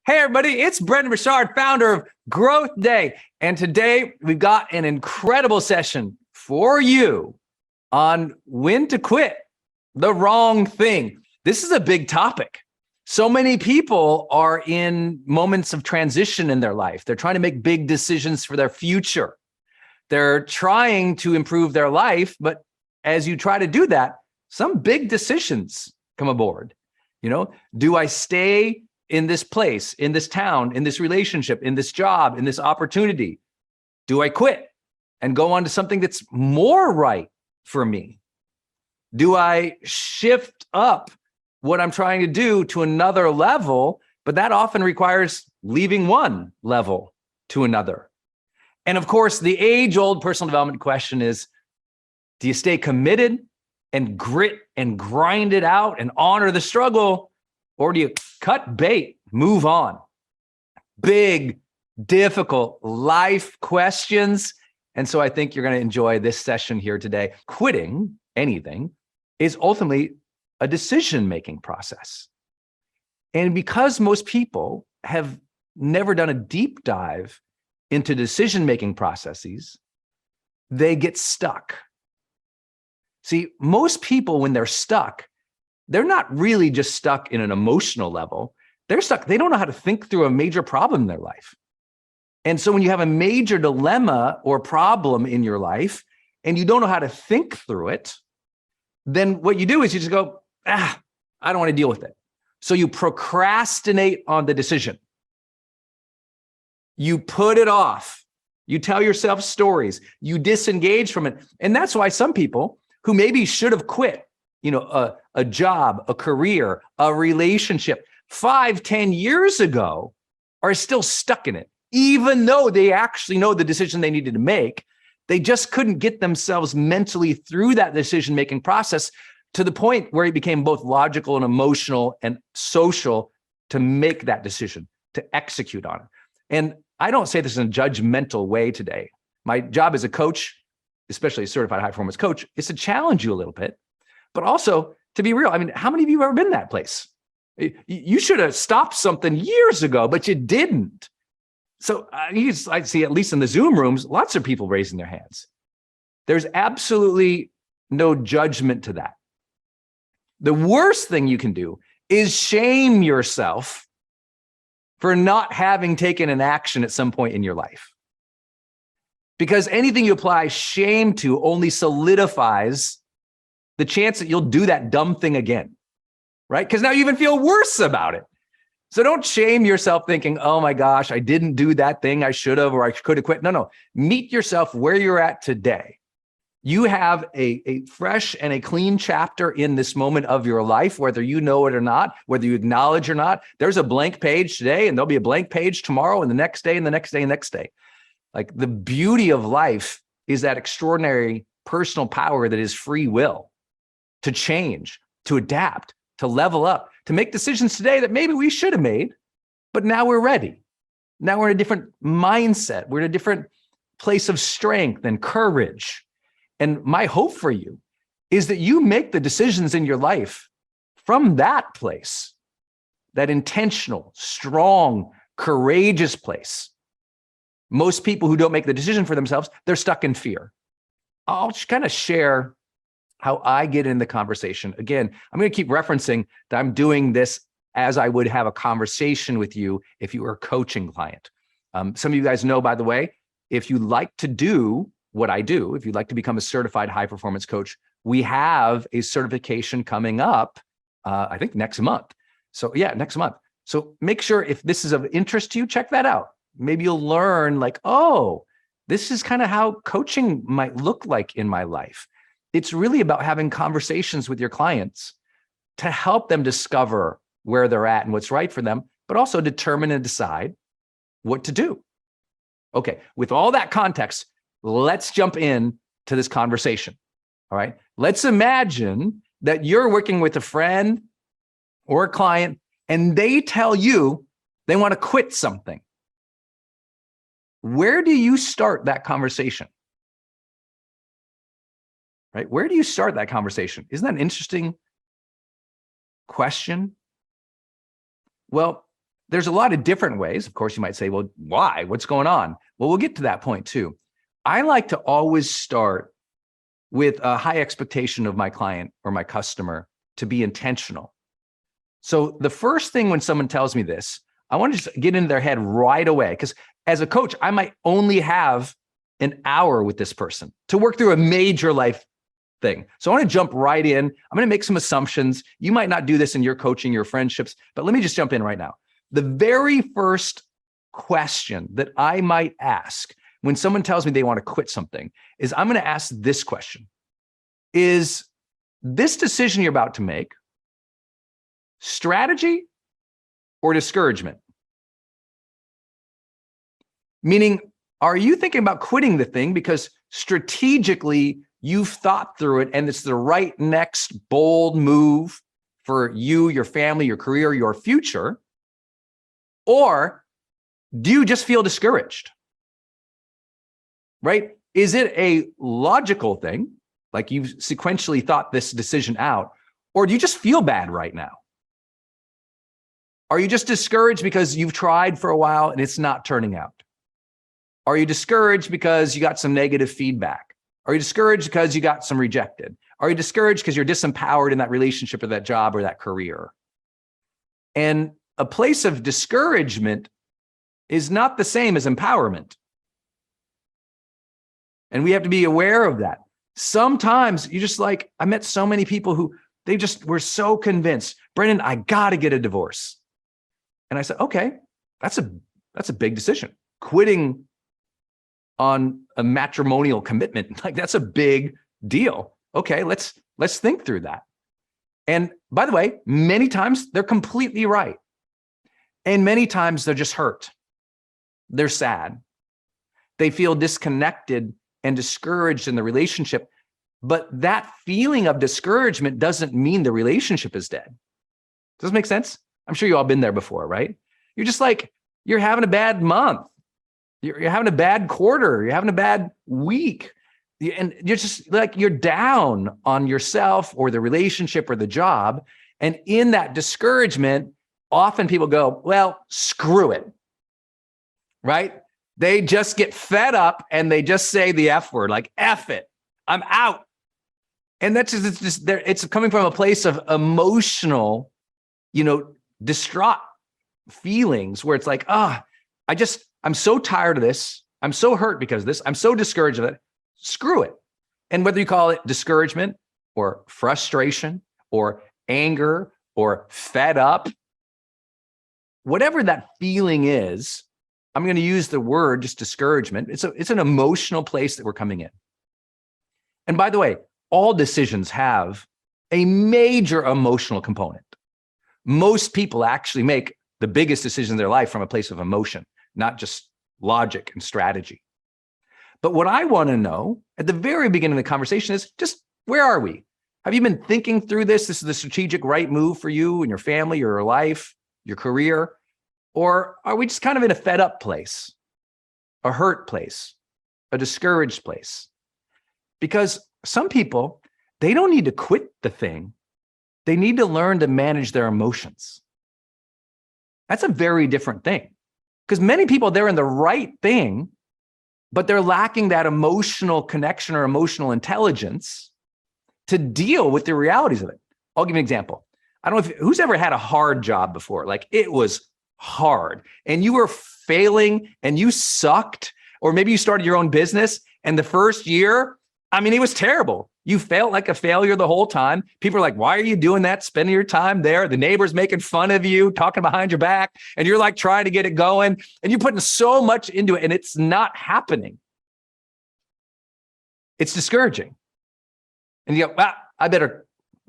Hey, everybody, it's Brendon Burchard, founder of GrowthDay. And today we've got an incredible session for you on when to quit the wrong thing. This is a big topic. So many people are in moments of transition in their life. They're trying to make big decisions for their future. They're trying to improve their life, but as you try to do that, some big decisions come aboard. Do I stay in this place, in this town, in this relationship, in this job, in this opportunity? Do I quit and go on to something that's more right for me? Do I shift up what I'm trying to do to another level? But that often requires leaving one level to another. And of course, the age-old personal development question is, do you stay committed and grit and grind it out and honor the struggle? Or do you cut bait, move on? Big, difficult life questions. And so I think you're going to enjoy this session here today. Quitting anything is ultimately a decision-making process. And because most people have never done a deep dive into decision-making processes, they get stuck. See, most people, when they're stuck, they're not really just stuck in an emotional level. They're stuck. They don't know how to think through a major problem in their life. And so when you have a major dilemma or problem in your life and you don't know how to think through it, then what you do is you just go, I don't want to deal with it. So you procrastinate on the decision. You put it off. You tell yourself stories. You disengage from it. And that's why some people who maybe should have quit, a job, a career, a relationship 5-10 years ago are still stuck in it, even though they actually know the decision they needed to make. They just couldn't get themselves mentally through that decision-making process to the point where it became both logical and emotional and social to make that decision, to execute on it. And I don't say this in a judgmental way today. My job as a coach, especially a certified high performance coach, is to challenge you a little bit, but also to be real. I mean, how many of you have ever been in that place? You should have stopped something years ago, but you didn't. So I see, at least in the Zoom rooms, lots of people raising their hands. There's absolutely no judgment to that. The worst thing you can do is shame yourself for not having taken an action at some point in your life. Because anything you apply shame to only solidifies the chance that you'll do that dumb thing again, right? Because now you even feel worse about it. So don't shame yourself thinking, oh my gosh, I didn't do that thing I should have, or I could have quit. No. Meet yourself where you're at today. You have a fresh and a clean chapter in this moment of your life, whether you know it or not, whether you acknowledge or not. There's a blank page today, and there'll be a blank page tomorrow, and the next day, and the next day, and the next day. Like, the beauty of life is that extraordinary personal power that is free will to change, to adapt, to level up, to make decisions today that maybe we should have made, but now we're ready. Now we're in a different mindset. We're in a different place of strength and courage. And my hope for you is that you make the decisions in your life from that place, that intentional, strong, courageous place. Most people who don't make the decision for themselves, they're stuck in fear. I'll just kind of share how I get in the conversation. Again, I'm going to keep referencing that I'm doing this as I would have a conversation with you if you were a coaching client. Some of you guys know, by the way, if you like to do what I do, if you'd like to become a certified high performance coach, we have a certification coming up, I think next month. So yeah, next month. So make sure, if this is of interest to you, check that out. Maybe you'll learn like, oh, this is kind of how coaching might look like in my life. It's really about having conversations with your clients to help them discover where they're at and what's right for them, but also determine and decide what to do. Okay, with all that context, let's jump in to this conversation. All right, let's imagine that you're working with a friend or a client and they tell you they want to quit something. Where do you start that conversation? Right? Where do you start that conversation? Isn't that an interesting question? Well, there's a lot of different ways. Of course, you might say, well, why? What's going on? Well, we'll get to that point too. I like to always start with a high expectation of my client or my customer to be intentional. So the first thing when someone tells me this, I want to just get into their head right away, because as a coach, I might only have an hour with this person to work through a major life thing. So I want to jump right in. I'm going to make some assumptions. You might not do this in your coaching, your friendships, but let me just jump in right now. The very first question that I might ask when someone tells me they want to quit something is I'm going to ask this question. Is this decision you're about to make strategy or discouragement? Meaning, are you thinking about quitting the thing because strategically you've thought through it and it's the right next bold move for you, your family, your career, your future? Or do you just feel discouraged? Right? Is it a logical thing, like you've sequentially thought this decision out, or do you just feel bad right now? Are you just discouraged because you've tried for a while and it's not turning out? Are you discouraged because you got some negative feedback? Are you discouraged because you got some rejected? Are you discouraged because you're disempowered in that relationship or that job or that career? And a place of discouragement is not the same as empowerment. And we have to be aware of that. Sometimes you just like, I met so many people who they just were so convinced, Brendon, I got to get a divorce. And I said, okay, that's a big decision. Quitting on a matrimonial commitment, like that's a big deal. Okay, let's think through that. And by the way, many times they're completely right. And many times they're just hurt. They're sad. They feel disconnected and discouraged in the relationship. But that feeling of discouragement doesn't mean the relationship is dead. Does this make sense? I'm sure you all been there before, right? You're just like, you're having a bad month. You're having a bad quarter. You're having a bad week. And you're just like, you're down on yourself or the relationship or the job. And in that discouragement, often people go, well, screw it, right? They just get fed up and they just say the F word, like, F it, I'm out. And that's just it's coming from a place of emotional, distraught feelings where it's like, I'm so tired of this. I'm so hurt because of this. I'm so discouraged of it. Screw it. And whether you call it discouragement or frustration or anger or fed up, whatever that feeling is, I'm going to use the word just discouragement. It's an emotional place that we're coming in. And by the way, all decisions have a major emotional component. Most people actually make the biggest decisions in their life from a place of emotion, not just logic and strategy. But what I want to know at the very beginning of the conversation is just, where are we? Have you been thinking through this? This is the strategic right move for you and your family, your life, your career? Or are we just kind of in a fed up place, a hurt place, a discouraged place? Because some people, they don't need to quit the thing. They need to learn to manage their emotions. That's a very different thing. Because many people, they're in the right thing, but they're lacking that emotional connection or emotional intelligence to deal with the realities of it. I'll give you an example. I don't know who's ever had a hard job before. Like, it was hard and you were failing and you sucked, or maybe you started your own business and the first year, it was terrible. You felt like a failure the whole time. People are like, why are you doing that? Spending your time there. The neighbor's making fun of you, talking behind your back, and you're like trying to get it going and you're putting so much into it and it's not happening. It's discouraging. And you go,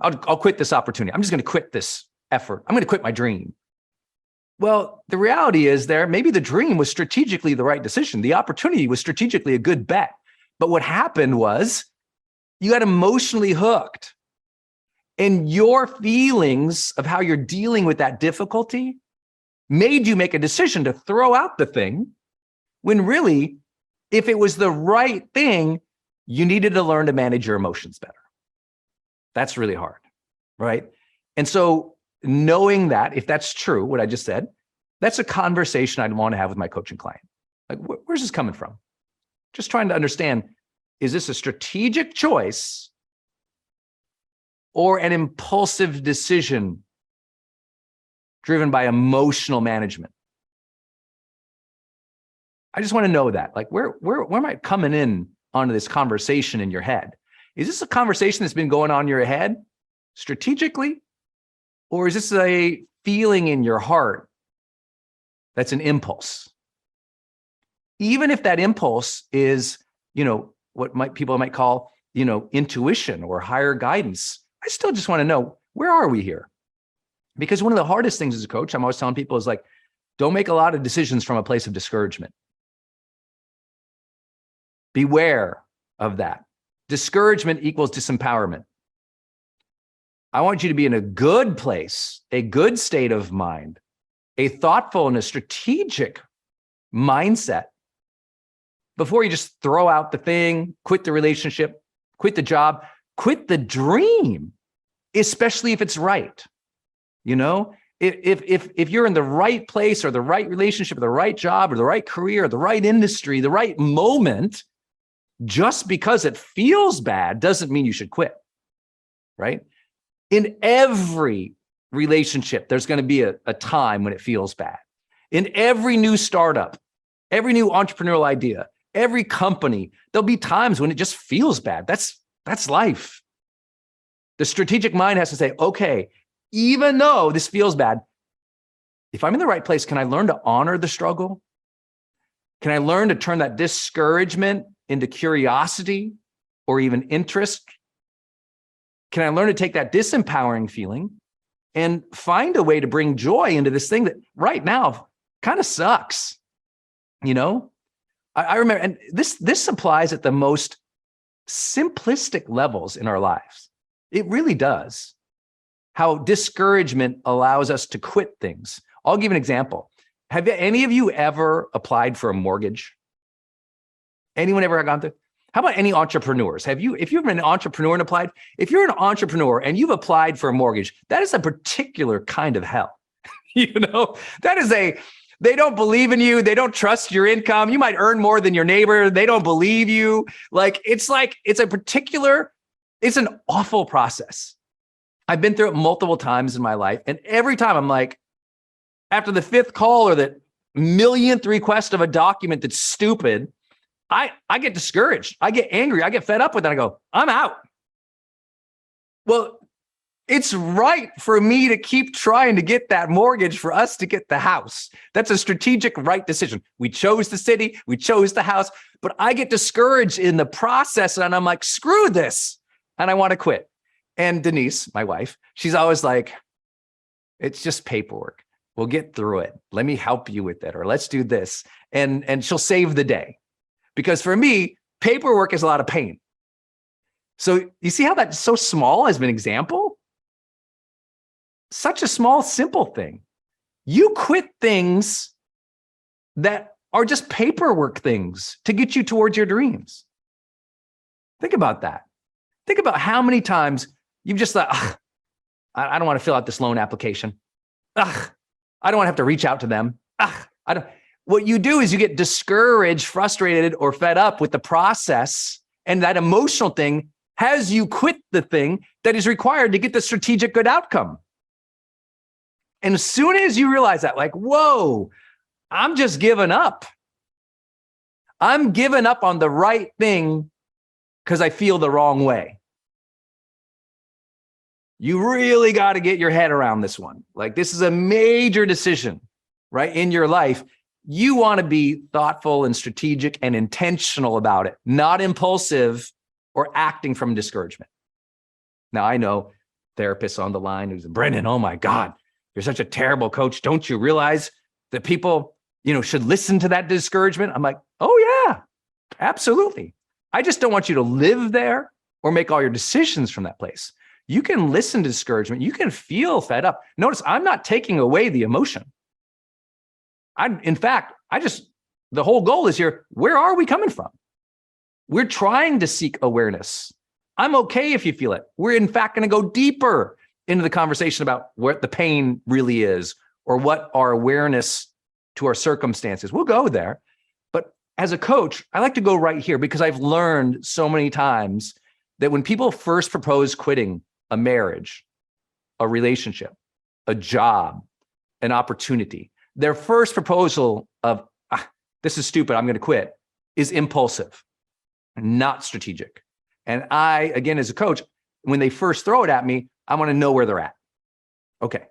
I'll quit this opportunity. I'm just going to quit this effort. I'm going to quit my dream. Well, the reality is maybe the dream was strategically the right decision. The opportunity was strategically a good bet. But what happened was you got emotionally hooked, and your feelings of how you're dealing with that difficulty made you make a decision to throw out the thing, when really, if it was the right thing, you needed to learn to manage your emotions better. That's really hard, right? And so knowing that, if that's true, what I just said, That's a conversation I'd want to have with my coaching client. Like, where's this coming from? Just trying to understand, is this a strategic choice or an impulsive decision driven by emotional management? I just want to know that. Like, where am I coming in onto this conversation in your head? Is this a conversation that's been going on in your head strategically? Or is this a feeling in your heart that's an impulse? Even if that impulse is, what people might call, intuition or higher guidance, I still just want to know, where are we here? Because one of the hardest things as a coach, I'm always telling people, is like, don't make a lot of decisions from a place of discouragement. Beware of that. Discouragement equals disempowerment. I want you to be in a good place, a good state of mind, a thoughtful and a strategic mindset before you just throw out the thing, quit the relationship, quit the job, quit the dream, especially if it's right. If you're in the right place or the right relationship or the right job or the right career or the right industry, the right moment, just because it feels bad doesn't mean you should quit, right? In every relationship, there's going to be a time when it feels bad. In every new startup, every new entrepreneurial idea, every company, there'll be times when it just feels bad. That's life. The strategic mind has to say, okay, even though this feels bad, if I'm in the right place, can I learn to honor the struggle? Can I learn to turn that discouragement into curiosity or even interest? Can I learn to take that disempowering feeling and find a way to bring joy into this thing that right now kind of sucks? I remember, and this applies at the most simplistic levels in our lives. It really does. How discouragement allows us to quit things. I'll give an example. Have any of you ever applied for a mortgage? Anyone ever gone through? How about any entrepreneurs? If you've been an entrepreneur and applied, if you're an entrepreneur and you've applied for a mortgage, that is a particular kind of hell. That is they don't believe in you. They don't trust your income. You might earn more than your neighbor. They don't believe you. It's an awful process. I've been through it multiple times in my life. And every time I'm like, after the fifth call or the millionth request of a document that's stupid, I get discouraged. I get angry. I get fed up with it. I go, I'm out. Well, it's right for me to keep trying to get that mortgage for us to get the house. That's a strategic right decision. We chose the city, we chose the house, but I get discouraged in the process and I'm like, screw this. And I want to quit. And Denise, my wife, she's always like, it's just paperwork. We'll get through it. Let me help you with it, or let's do this. And she'll save the day. Because for me, paperwork is a lot of pain. So you see how that's so small as an example? Such a small, simple thing. You quit things that are just paperwork things to get you towards your dreams. Think about that. Think about how many times you've just thought, I don't want to fill out this loan application. I don't want to have to reach out to them. What you do is you get discouraged, frustrated, or fed up with the process, and that emotional thing has you quit the thing that is required to get the strategic good outcome. And as soon as you realize that, like, whoa, I'm just giving up. I'm giving up on the right thing because I feel the wrong way. You really got to get your head around this one. Like, this is a major decision, right, in your life. You want to be thoughtful and strategic and intentional about it, not impulsive or acting from discouragement. Now, I know therapists on the line who's, Brendon, oh my God, you're such a terrible coach. Don't you realize that people, should listen to that discouragement? I'm like, oh yeah, absolutely. I just don't want you to live there or make all your decisions from that place. You can listen to discouragement. You can feel fed up. Notice I'm not taking away the emotion. In fact, the whole goal is here, where are we coming from? We're trying to seek awareness. I'm okay if you feel it. We're in fact going to go deeper into the conversation about what the pain really is, or what our awareness to our circumstances. We'll go there. But as a coach, I like to go right here because I've learned so many times that when people first propose quitting a marriage, a relationship, a job, an opportunity, their first proposal of, this is stupid, I'm going to quit, is impulsive, not strategic. And I, again, as a coach, when they first throw it at me, I want to know where they're at. Okay.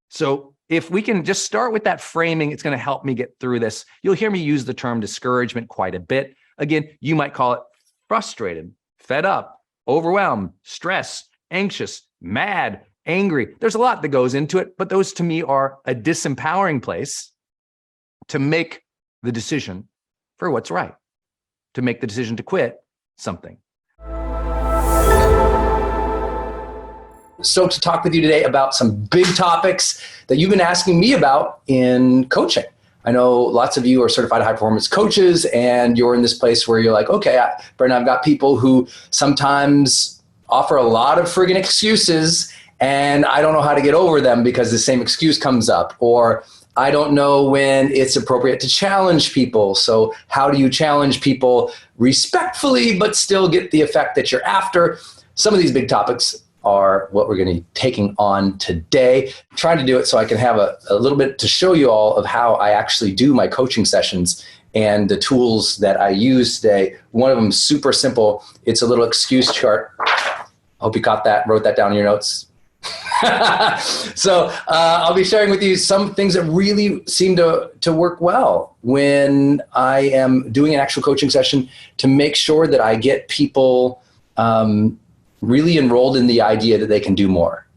So if we can just start with that framing, it's going to help me get through this. You'll hear me use the term discouragement quite a bit. Again, you might call it frustrated, fed up, overwhelmed, stressed, anxious, mad, angry. There's a lot that goes into it, but those to me are a disempowering place to make the decision for what's right, to make the decision to quit something. So to talk with you today about some big topics that you've been asking me about in coaching. I know lots of you are certified high performance coaches and you're in this place where you're like, okay, Brendon, I've got people who sometimes offer a lot of friggin' excuses and I don't know how to get over them because the same excuse comes up, or I don't know when it's appropriate to challenge people. So how do you challenge people respectfully, but still get the effect that you're after? Some of these big topics are what we're going to be taking on today. I'm trying to do it so I can have a little bit to show you all of how I actually do my coaching sessions and the tools that I use today. One of them is super simple. It's a little excuse chart. I hope you caught that, wrote that down in your notes. So I'll be sharing with you some things that really seem to work well when I am doing an actual coaching session to make sure that I get people really enrolled in the idea that they can do more,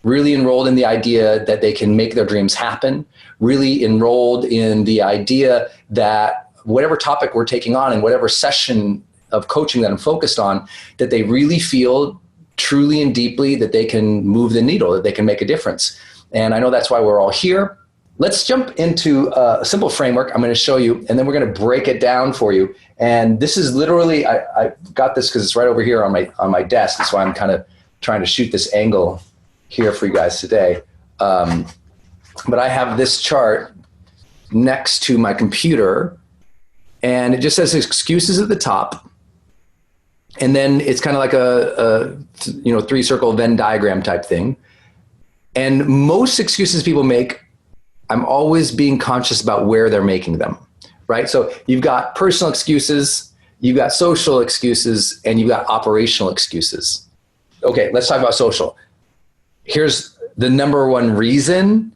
really enrolled in the idea that they can make their dreams happen, really enrolled in the idea that whatever topic we're taking on and whatever session of coaching that I'm focused on, that they really feel truly and deeply that they can move the needle, that they can make a difference. And I know that's why we're all here. Let's jump into a simple framework I'm going to show you, and then we're going to break it down for you. And this is literally, I got this because it's right over here on my desk. That's why I'm kind of trying to shoot this angle here for you guys today. But I have this chart next to my computer, and it just says excuses at the top. And then it's kind of like a three-circle Venn diagram type thing. And most excuses people make, I'm always being conscious about where they're making them, right? So you've got personal excuses, you've got social excuses, and you've got operational excuses. Okay, let's talk about social. Here's the number one reason.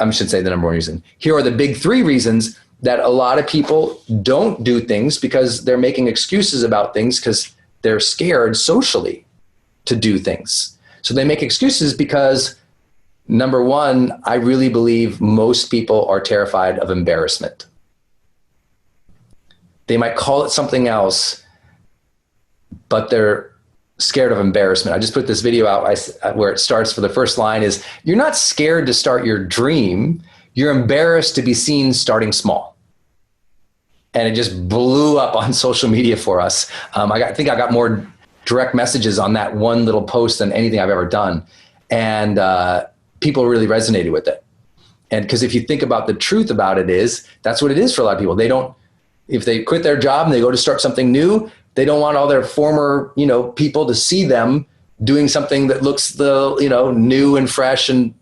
I should say the number one reason. Here are the big three reasons that a lot of people don't do things because they're making excuses about things because they're scared socially to do things. So they make excuses because, number one, I really believe most people are terrified of embarrassment. They might call it something else, but they're scared of embarrassment. I just put this video out where it starts for the first line is, you're not scared to start your dream, you're embarrassed to be seen starting small. And it just blew up on social media for us. I think I got more direct messages on that one little post than anything I've ever done. And people really resonated with it. And because if you think about the truth about it is, that's what it is for a lot of people. They don't, if they quit their job and they go to start something new, they don't want all their former, people to see them doing something that looks new and fresh and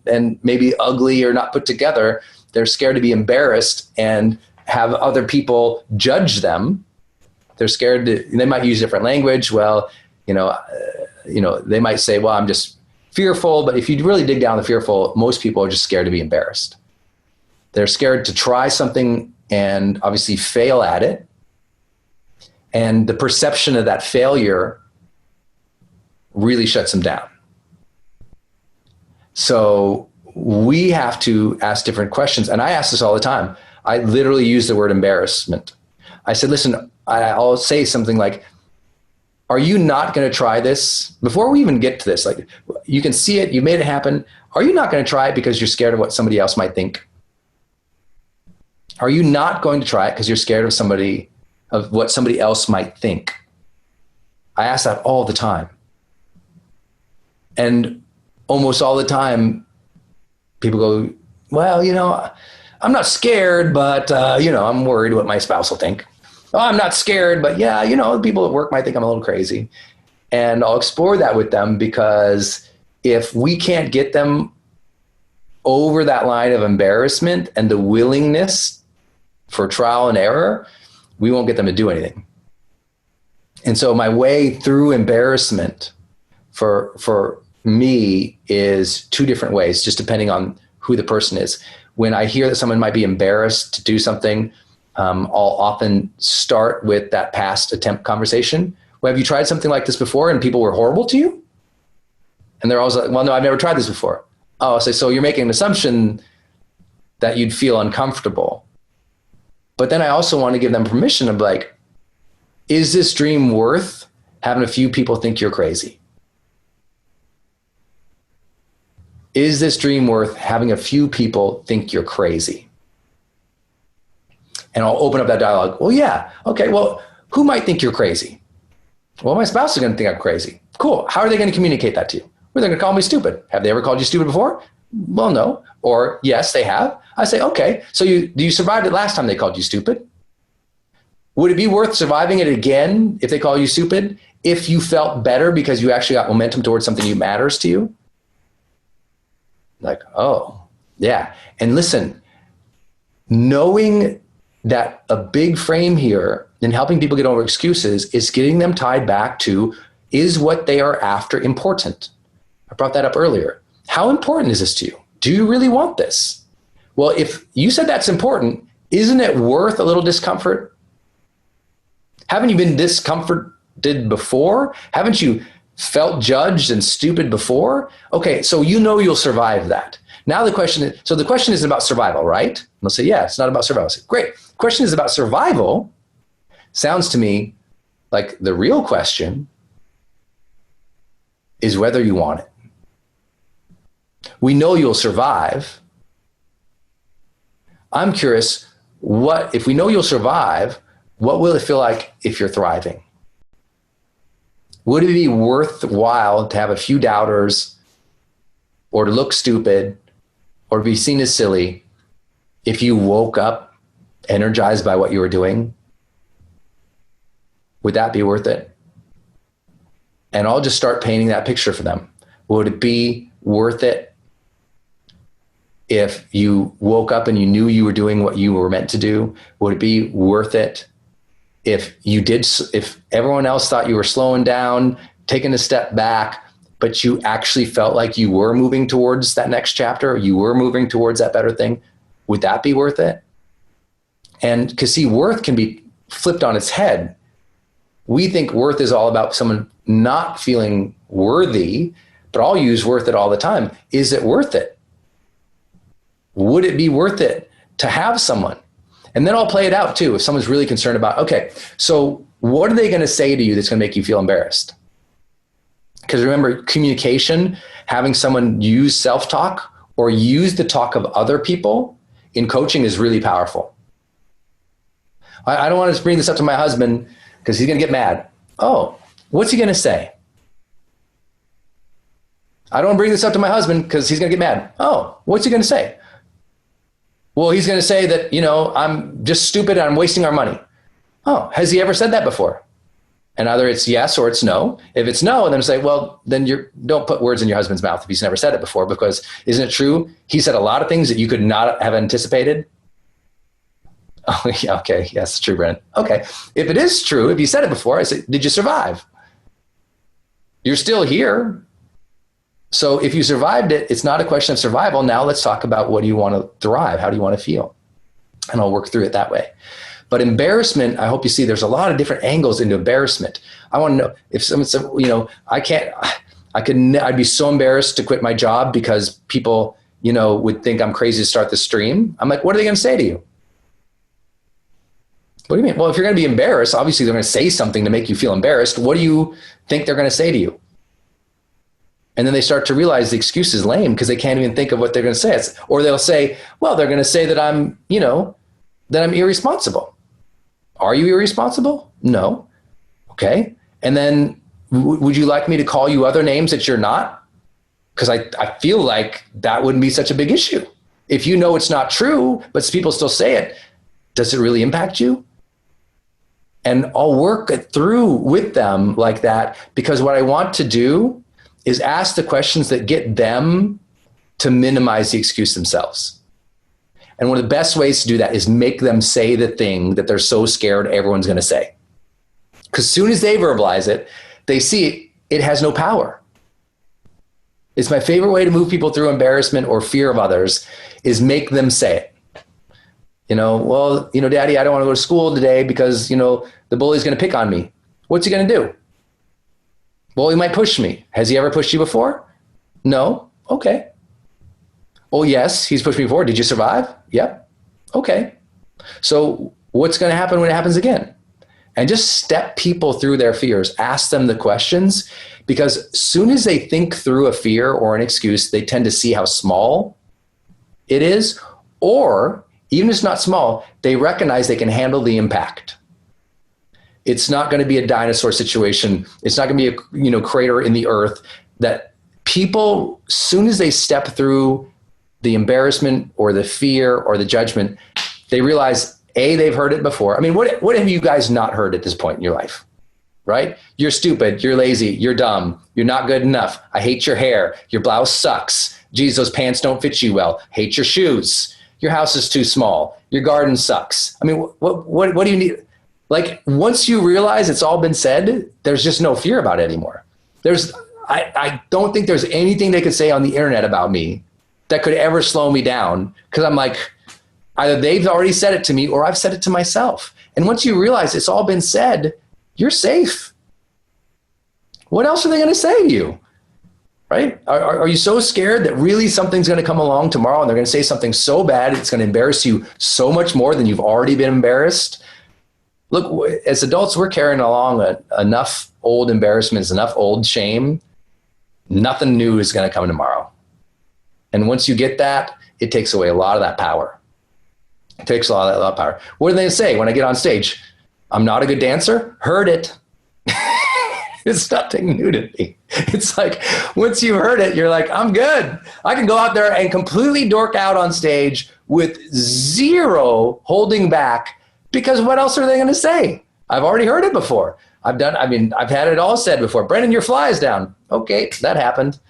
maybe ugly or not put together. They're scared to be embarrassed and have other people judge them. They're scared they might use different language. Well, they might say, well, I'm just fearful. But if you really dig down the fearful, most people are just scared to be embarrassed. They're scared to try something and obviously fail at it. And the perception of that failure really shuts them down. So we have to ask different questions. And I ask this all the time. I literally use the word embarrassment. I said, listen, I'll say something like, are you not going to try this? Before we even get to this, like, you can see it, you made it happen. Are you not going to try it because you're scared of what somebody else might think? Are you not going to try it because you're scared of what somebody else might think? I ask that all the time. And almost all the time, people go, well, I'm not scared, but, I'm worried what my spouse will think. Oh, I'm not scared, but yeah, people at work might think I'm a little crazy. And I'll explore that with them, because if we can't get them over that line of embarrassment and the willingness for trial and error, we won't get them to do anything. And so my way through embarrassment for me is two different ways, just depending on who the person is. When I hear that someone might be embarrassed to do something, I'll often start with that past attempt conversation. Well, have you tried something like this before and people were horrible to you? And they're always like, well, no, I've never tried this before. Oh, so you're making an assumption that you'd feel uncomfortable. But then I also want to give them permission of like, is this dream worth having a few people think you're crazy? Is this dream worth having a few people think you're crazy? And I'll open up that dialogue. Well, yeah. Okay. Well, who might think you're crazy? Well, my spouse is going to think I'm crazy. Cool. How are they going to communicate that to you? Well, they're going to call me stupid. Have they ever called you stupid before? Well, no. Or yes, they have. I say, okay. So do you survived it last time they called you stupid? Would it be worth surviving it again if they call you stupid, if you felt better because you actually got momentum towards something that matters to you? Like, oh, yeah. And listen, knowing that a big frame here in helping people get over excuses is getting them tied back to, is what they are after important? I brought that up earlier. How important is this to you? Do you really want this? Well, if you said that's important, isn't it worth a little discomfort? Haven't you been discomforted before? Haven't you felt judged and stupid before? Okay, so you'll survive that. Now the question is about survival, right? And they'll say, yeah, it's not about survival. I say, great. The question is about survival. Sounds to me like the real question is whether you want it. We know you'll survive. I'm curious, if we know you'll survive, what will it feel like if you're thriving? Would it be worthwhile to have a few doubters, or to look stupid, or be seen as silly if you woke up energized by what you were doing? Would that be worth it? And I'll just start painting that picture for them. Would it be worth it if you woke up and you knew you were doing what you were meant to do? Would it be worth it if everyone else thought you were slowing down, taking a step back, but you actually felt like you were moving towards that next chapter, you were moving towards that better thing? Would that be worth it? And because see, worth can be flipped on its head. We think worth is all about someone not feeling worthy, but I'll use worth it all the time. Is it worth it? Would it be worth it to have someone? And then I'll play it out too. If someone's really concerned about, okay, so what are they going to say to you that's going to make you feel embarrassed? Because remember, communication, having someone use self-talk or use the talk of other people in coaching is really powerful. I don't want to bring this up to my husband because he's going to get mad. Oh, what's he going to say? I don't want to bring this up to my husband because he's going to get mad. Oh, what's he going to say? Well, he's going to say that, I'm just stupid and I'm wasting our money. Oh, has he ever said that before? And either it's yes or it's no. If it's no, then say, well, then don't put words in your husband's mouth if he's never said it before, because isn't it true? He said a lot of things that you could not have anticipated. Oh, yeah, okay. Yes, it's true, Brendon. Okay. If it is true, if you said it before, I say, did you survive? You're still here. So if you survived it, it's not a question of survival. Now let's talk about, what do you want to thrive? How do you want to feel? And I'll work through it that way. But embarrassment, I hope you see there's a lot of different angles into embarrassment. I want to know if someone said, I'd be so embarrassed to quit my job because people, would think I'm crazy to start the stream. I'm like, what are they going to say to you? What do you mean? Well, if you're going to be embarrassed, obviously they're going to say something to make you feel embarrassed. What do you think they're going to say to you? And then they start to realize the excuse is lame because they can't even think of what they're going to say. Or they'll say, well, they're going to say that I'm irresponsible. Are you irresponsible? No. Okay. And then would you like me to call you other names that you're not? Because I feel like that wouldn't be such a big issue. If you know it's not true, but people still say it, does it really impact you? And I'll work it through with them like that, because what I want to do is ask the questions that get them to minimize the excuse themselves. And one of the best ways to do that is make them say the thing that they're so scared everyone's going to say. Because as soon as they verbalize it, they see it has no power. It's my favorite way to move people through embarrassment or fear of others is make them say it. Well, Daddy, I don't want to go to school today because, the bully's going to pick on me. What's he going to do? Well, he might push me. Has he ever pushed you before? No. Okay. Oh, yes, he's pushed me before. Did you survive? Yep. Okay. So what's going to happen when it happens again? And just step people through their fears. Ask them the questions, because as soon as they think through a fear or an excuse, they tend to see how small it is, or even if it's not small, they recognize they can handle the impact. It's not going to be a dinosaur situation. It's not going to be a crater in the earth. That people, as soon as they step through the embarrassment or the fear or the judgment, they realize, A, they've heard it before. I mean, what have you guys not heard at this point in your life, right? You're stupid. You're lazy. You're dumb. You're not good enough. I hate your hair. Your blouse sucks. Geez, those pants don't fit you well. Hate your shoes. Your house is too small. Your garden sucks. I mean, what do you need? Like, once you realize it's all been said, there's just no fear about it anymore. I don't think there's anything they could say on the internet about me that could ever slow me down, because I'm like, either they've already said it to me or I've said it to myself. And once you realize it's all been said, you're safe. What else are they going to say to you? Right? Are you so scared that really something's going to come along tomorrow and they're going to say something so bad it's going to embarrass you so much more than you've already been embarrassed? Look, as adults, we're carrying along enough old embarrassments, enough old shame. Nothing new is going to come tomorrow. And once you get that, it takes away a lot of that power. It takes a lot of power. What do they say when I get on stage? I'm not a good dancer? Heard it. It's nothing new to me. It's like, once you've heard it, you're like, I'm good. I can go out there and completely dork out on stage with zero holding back, because what else are they going to say? I've already heard it before. I've had it all said before. Brendon, your fly is down. Okay, that happened.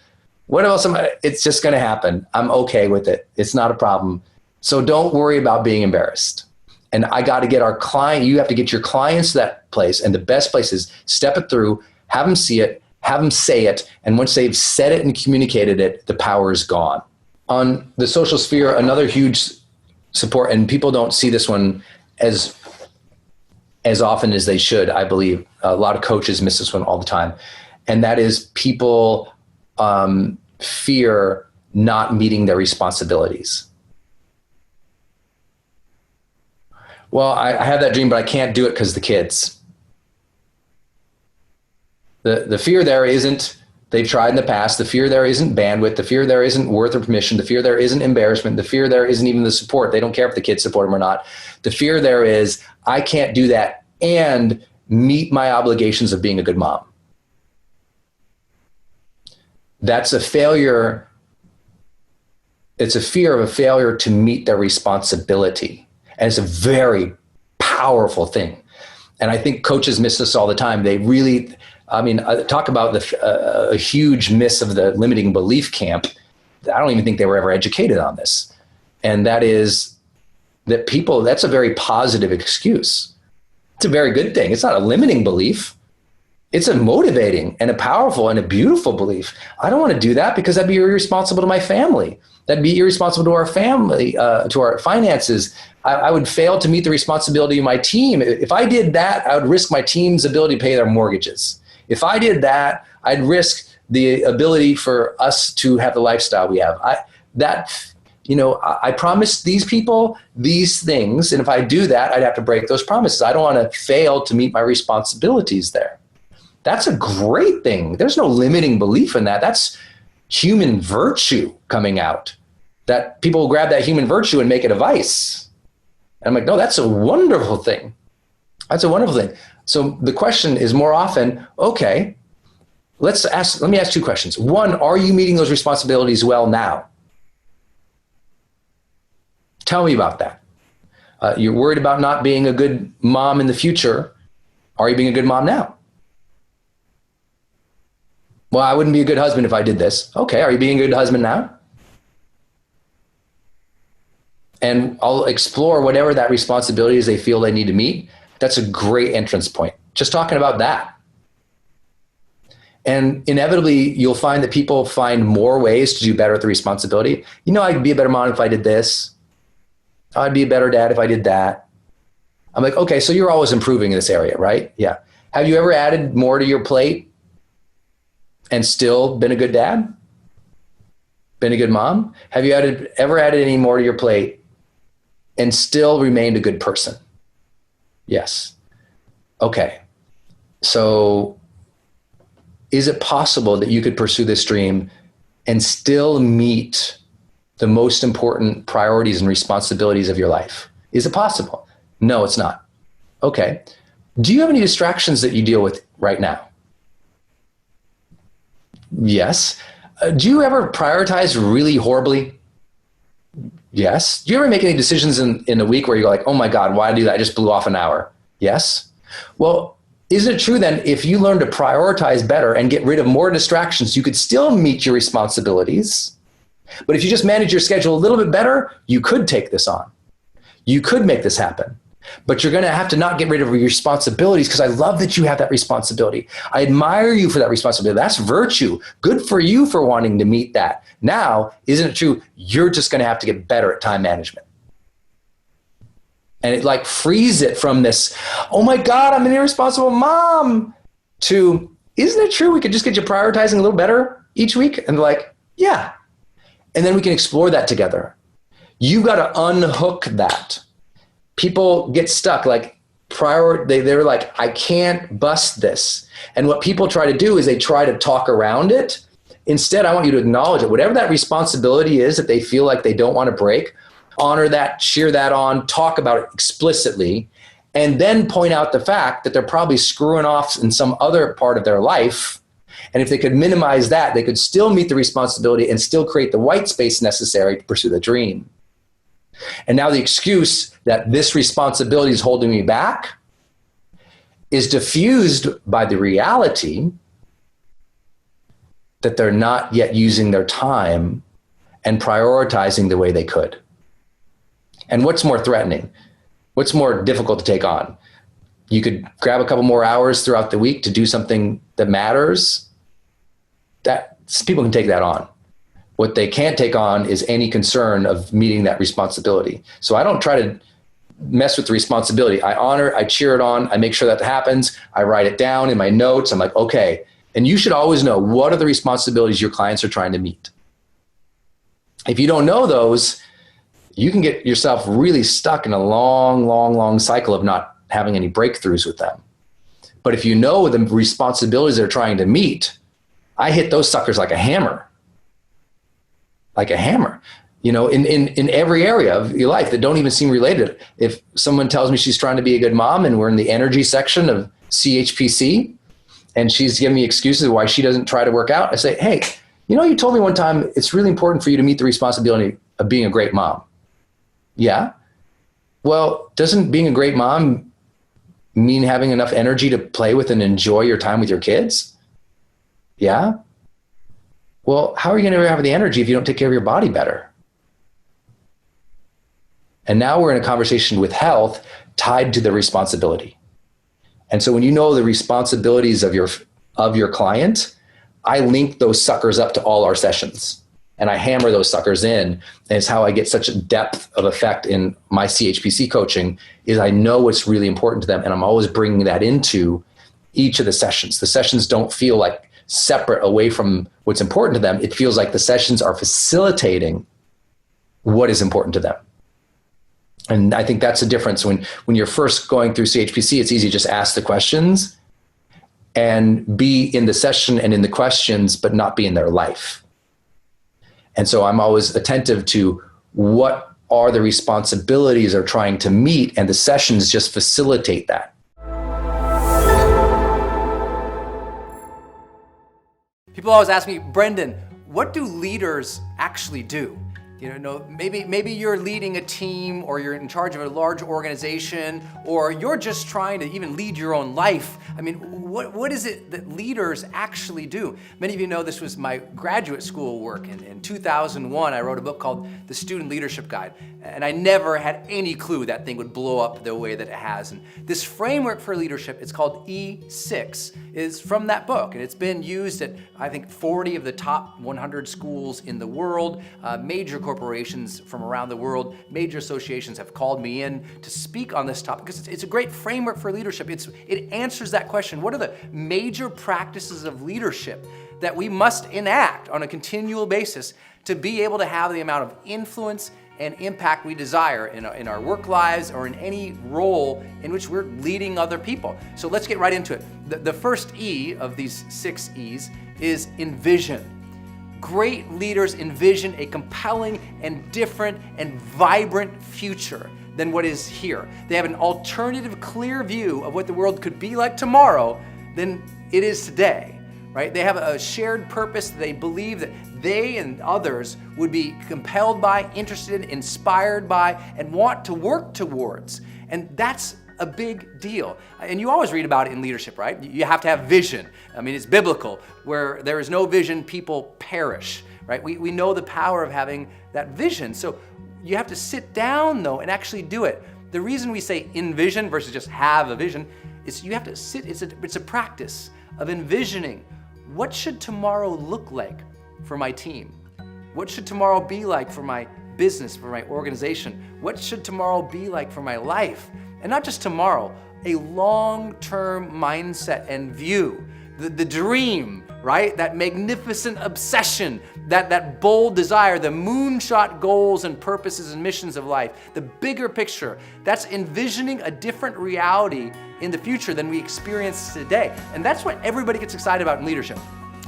What else it's just going to happen. I'm okay with it. It's not a problem. So don't worry about being embarrassed. And I got to get our client, you have to get your clients to that place. And the best place is step it through, have them see it, have them say it. And once they've said it and communicated it, the power is gone. On the social sphere, another huge support, and people don't see this one as often as they should, I believe. A lot of coaches miss this one all the time. And that is people fear not meeting their responsibilities. Well, I have that dream, but I can't do it because the kids. The fear there isn't, they've tried in the past. The fear there isn't bandwidth. The fear there isn't worth or permission. The fear there isn't embarrassment. The fear there isn't even the support. They don't care if the kids support them or not. The fear there is, I can't do that and meet my obligations of being a good mom. That's a failure. It's a fear of a failure to meet their responsibility. And it's a very powerful thing. And I think coaches miss this all the time. They really, talk about a huge miss of the limiting belief camp. I don't even think they were ever educated on this. And that is that that's a very positive excuse. It's a very good thing. It's not a limiting belief. It's a motivating and a powerful and a beautiful belief. I don't want to do that because that'd be irresponsible to my family. That'd be irresponsible to our family, to our finances. I would fail to meet the responsibility of my team. If I did that, I would risk my team's ability to pay their mortgages. If I did that, I'd risk the ability for us to have the lifestyle we have. I promised these people these things, and if I do that, I'd have to break those promises. I don't want to fail to meet my responsibilities there. That's a great thing. There's no limiting belief in that. That's human virtue coming out. That people will grab that human virtue and make it a vice. And I'm like, no, that's a wonderful thing. That's a wonderful thing. So the question is more often, okay, let me ask two questions. One, are you meeting those responsibilities well now? Tell me about that. You're worried about not being a good mom in the future. Are you being a good mom now? Well, I wouldn't be a good husband if I did this. Okay, are you being a good husband now? And I'll explore whatever that responsibility is they feel they need to meet. That's a great entrance point. Just talking about that. And inevitably, you'll find that people find more ways to do better with the responsibility. I'd be a better mom if I did this. I'd be a better dad if I did that. I'm like, okay, so you're always improving in this area, right? Yeah. Have you ever added more to your plate and still been a good dad? Been a good mom? Have you ever added any more to your plate and still remained a good person? Yes. Okay. So is it possible that you could pursue this dream and still meet the most important priorities and responsibilities of your life? Is it possible? No, it's not. Okay. Do you have any distractions that you deal with right now? Yes. Do you ever prioritize really horribly? Yes. Do you ever make any decisions in a week where you go like, oh my God, why did I do that? I just blew off an hour. Yes. Well, isn't it true then, if you learn to prioritize better and get rid of more distractions, you could still meet your responsibilities? But if you just manage your schedule a little bit better, you could take this on. You could make this happen. But you're going to have to not get rid of your responsibilities, because I love that you have that responsibility. I admire you for that responsibility. That's virtue. Good for you for wanting to meet that. Now, isn't it true? You're just going to have to get better at time management. And it like frees it from this, oh my God, I'm an irresponsible mom, to, isn't it true we could just get you prioritizing a little better each week? And like, yeah. And then we can explore that together. You got to unhook that. People get stuck like they're like, I can't bust this. And what people try to do is they try to talk around it. Instead, I want you to acknowledge it. Whatever that responsibility is that they feel like they don't want to break, honor that, cheer that on, talk about it explicitly, and then point out the fact that they're probably screwing off in some other part of their life. And if they could minimize that, they could still meet the responsibility and still create the white space necessary to pursue the dream. And now the excuse that this responsibility is holding me back is diffused by the reality that they're not yet using their time and prioritizing the way they could. And what's more threatening? What's more difficult to take on? You could grab a couple more hours throughout the week to do something that matters. That people can take that on. What they can't take on is any concern of meeting that responsibility. So I don't try to mess with the responsibility. I honor it, I cheer it on, I make sure that happens. I write it down in my notes. I'm like, okay. And you should always know, what are the responsibilities your clients are trying to meet? If you don't know those, you can get yourself really stuck in a long cycle of not having any breakthroughs with them. But if you know the responsibilities they're trying to meet, I hit those suckers like a hammer. Like a hammer, in every area of your life that don't even seem related. If someone tells me she's trying to be a good mom and we're in the energy section of CHPC and she's giving me excuses why she doesn't try to work out, I say, hey, you told me one time it's really important for you to meet the responsibility of being a great mom. Yeah. Well, doesn't being a great mom mean having enough energy to play with and enjoy your time with your kids? Yeah. Well, how are you going to have the energy if you don't take care of your body better? And now we're in a conversation with health tied to the responsibility. And so when you know the responsibilities of your client, I link those suckers up to all our sessions and I hammer those suckers in. And it's how I get such a depth of effect in my CHPC coaching, is I know what's really important to them. And I'm always bringing that into each of the sessions. The sessions don't feel like separate away from what's important to them. It feels like the sessions are facilitating what is important to them. And I think that's the difference. When you're first going through CHPC, it's easy to just ask the questions and be in the session and in the questions, but not be in their life. And so I'm always attentive to what are the responsibilities they're trying to meet, and the sessions just facilitate that. People always ask me, Brendon, what do leaders actually do? Maybe you're leading a team, or you're in charge of a large organization, or you're just trying to even lead your own life. I mean, what is it that leaders actually do? Many of you know this was my graduate school work. In 2001, I wrote a book called The Student Leadership Guide, and I never had any clue that thing would blow up the way that it has. And this framework for leadership, it's called E6, is from that book, and it's been used at, I think, 40 of the top 100 schools in the world. Major corporations from around the world, major associations have called me in to speak on this topic because it's a great framework for leadership. It answers that question. What are the major practices of leadership that we must enact on a continual basis to be able to have the amount of influence and impact we desire in our work lives or in any role in which we're leading other people? So let's get right into it. The first E of these 6 E's is envision. Great leaders envision a compelling and different and vibrant future than what is here. They have an alternative, clear view of what the world could be like tomorrow than it is today, right? They have a shared purpose that they believe that they and others would be compelled by, interested in, inspired by, and want to work towards. And that's a big deal. And you always read about it in leadership, right? You have to have vision. I mean, it's biblical. Where there is no vision, people perish, right? We know the power of having that vision. So you have to sit down, though, and actually do it. The reason we say envision versus just have a vision is you have to sit. It's a practice of envisioning. What should tomorrow look like for my team? What should tomorrow be like for my business, for my organization? What should tomorrow be like for my life? And not just tomorrow, a long-term mindset and view. The dream, right? That magnificent obsession, that bold desire, the moonshot goals and purposes and missions of life, the bigger picture. That's envisioning a different reality in the future than we experience today. And that's what everybody gets excited about in leadership.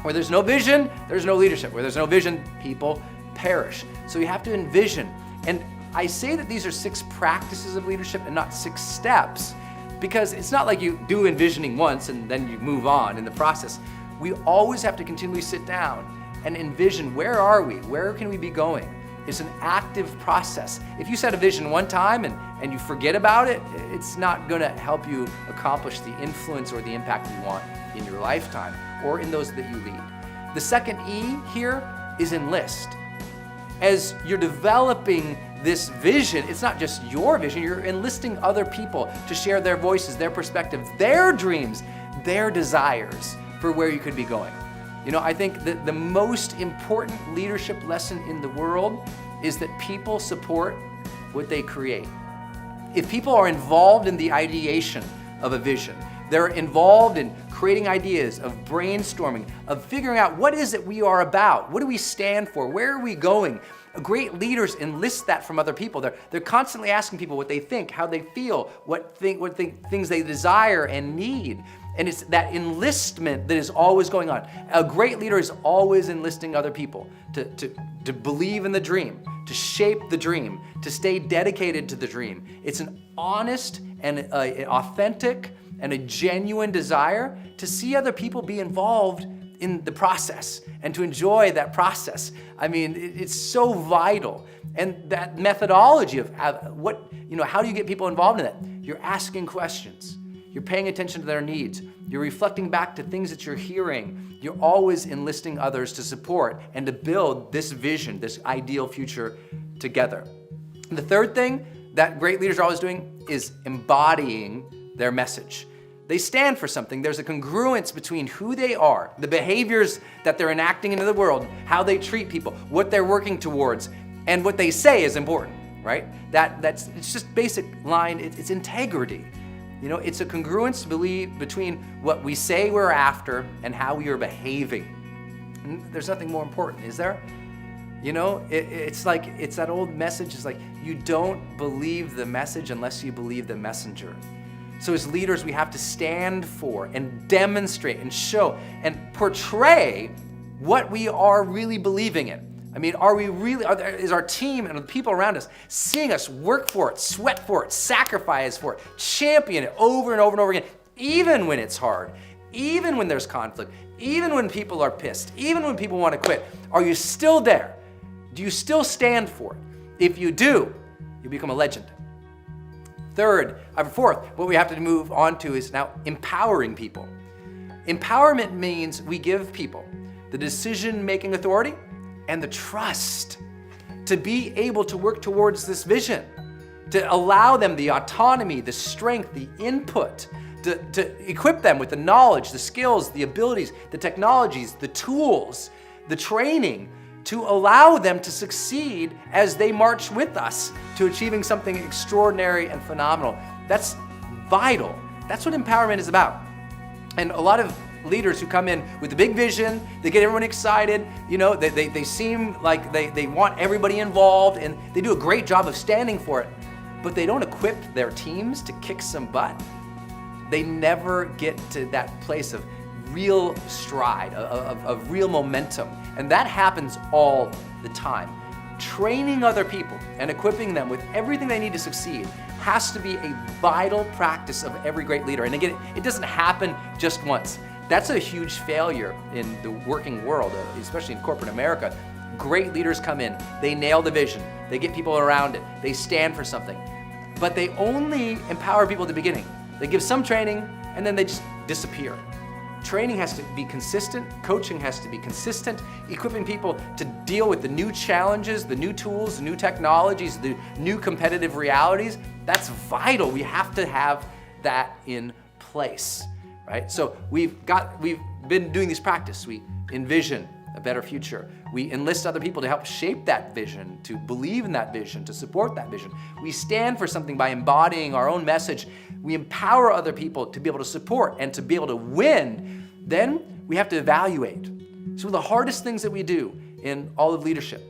Where there's no vision, there's no leadership. Where there's no vision, people perish. So you have to envision. And I say that these are 6 practices of leadership and not 6 steps, because it's not like you do envisioning once and then you move on in the process. We always have to continually sit down and envision, where are we? Where can we be going? It's an active process. If you set a vision one time and you forget about it, it's not gonna help you accomplish the influence or the impact you want in your lifetime or in those that you lead. The second E here is enlist. As you're developing this vision, it's not just your vision, you're enlisting other people to share their voices, their perspectives, their dreams, their desires for where you could be going. I think that the most important leadership lesson in the world is that people support what they create. If people are involved in the ideation of a vision, they're involved in creating ideas, of brainstorming, of figuring out what is it we are about, what do we stand for, where are we going. Great leaders enlist that from other people. They're constantly asking people what they think, how they feel, what things they desire and need. And it's that enlistment that is always going on. A great leader is always enlisting other people to believe in the dream, to shape the dream, to stay dedicated to the dream. It's an honest and an authentic and a genuine desire to see other people be involved in the process and to enjoy that process. I mean, it's so vital. And that methodology of how do you get people involved in that? You're asking questions. You're paying attention to their needs. You're reflecting back to things that you're hearing. You're always enlisting others to support and to build this vision, this ideal future together. And the third thing that great leaders are always doing is embodying their message. They stand for something. There's a congruence between who they are, the behaviors that they're enacting into the world, how they treat people, what they're working towards, and what they say is important, right? It's just basic line. It's integrity. It's a congruence between what we say we're after and how we are behaving. And there's nothing more important, is there? It's that old message. It's like, you don't believe the message unless you believe the messenger. So as leaders, we have to stand for and demonstrate and show and portray what we are really believing in. I mean, is our team and the people around us seeing us work for it, sweat for it, sacrifice for it, champion it over and over and over again, even when it's hard, even when there's conflict, even when people are pissed, even when people want to quit? Are you still there? Do you still stand for it? If you do, you become a legend. Fourth, what we have to move on to is now empowering people. Empowerment means we give people the decision-making authority and the trust to be able to work towards this vision, to allow them the autonomy, the strength, the input, to equip them with the knowledge, the skills, the abilities, the technologies, the tools, the training, to allow them to succeed as they march with us to achieving something extraordinary and phenomenal. That's vital. That's what empowerment is about. And a lot of leaders who come in with a big vision, they get everyone excited, they seem like they want everybody involved, and they do a great job of standing for it, but they don't equip their teams to kick some butt. They never get to that place of real stride, of real momentum. And that happens all the time. Training other people and equipping them with everything they need to succeed has to be a vital practice of every great leader. And again, it doesn't happen just once. That's a huge failure in the working world, especially in corporate America. Great leaders come in, they nail the vision, they get people around it, they stand for something. But they only empower people at the beginning. They give some training and then they just disappear. Training has to be consistent, coaching has to be consistent, equipping people to deal with the new challenges, the new tools, the new technologies, the new competitive realities. That's vital. We have to have that in place, right? So we've been doing this practice. We envision a better future. We enlist other people to help shape that vision, to believe in that vision, to support that vision. We stand for something by embodying our own message. We empower other people to be able to support and to be able to win. Then we have to evaluate. So the hardest things that we do in all of leadership,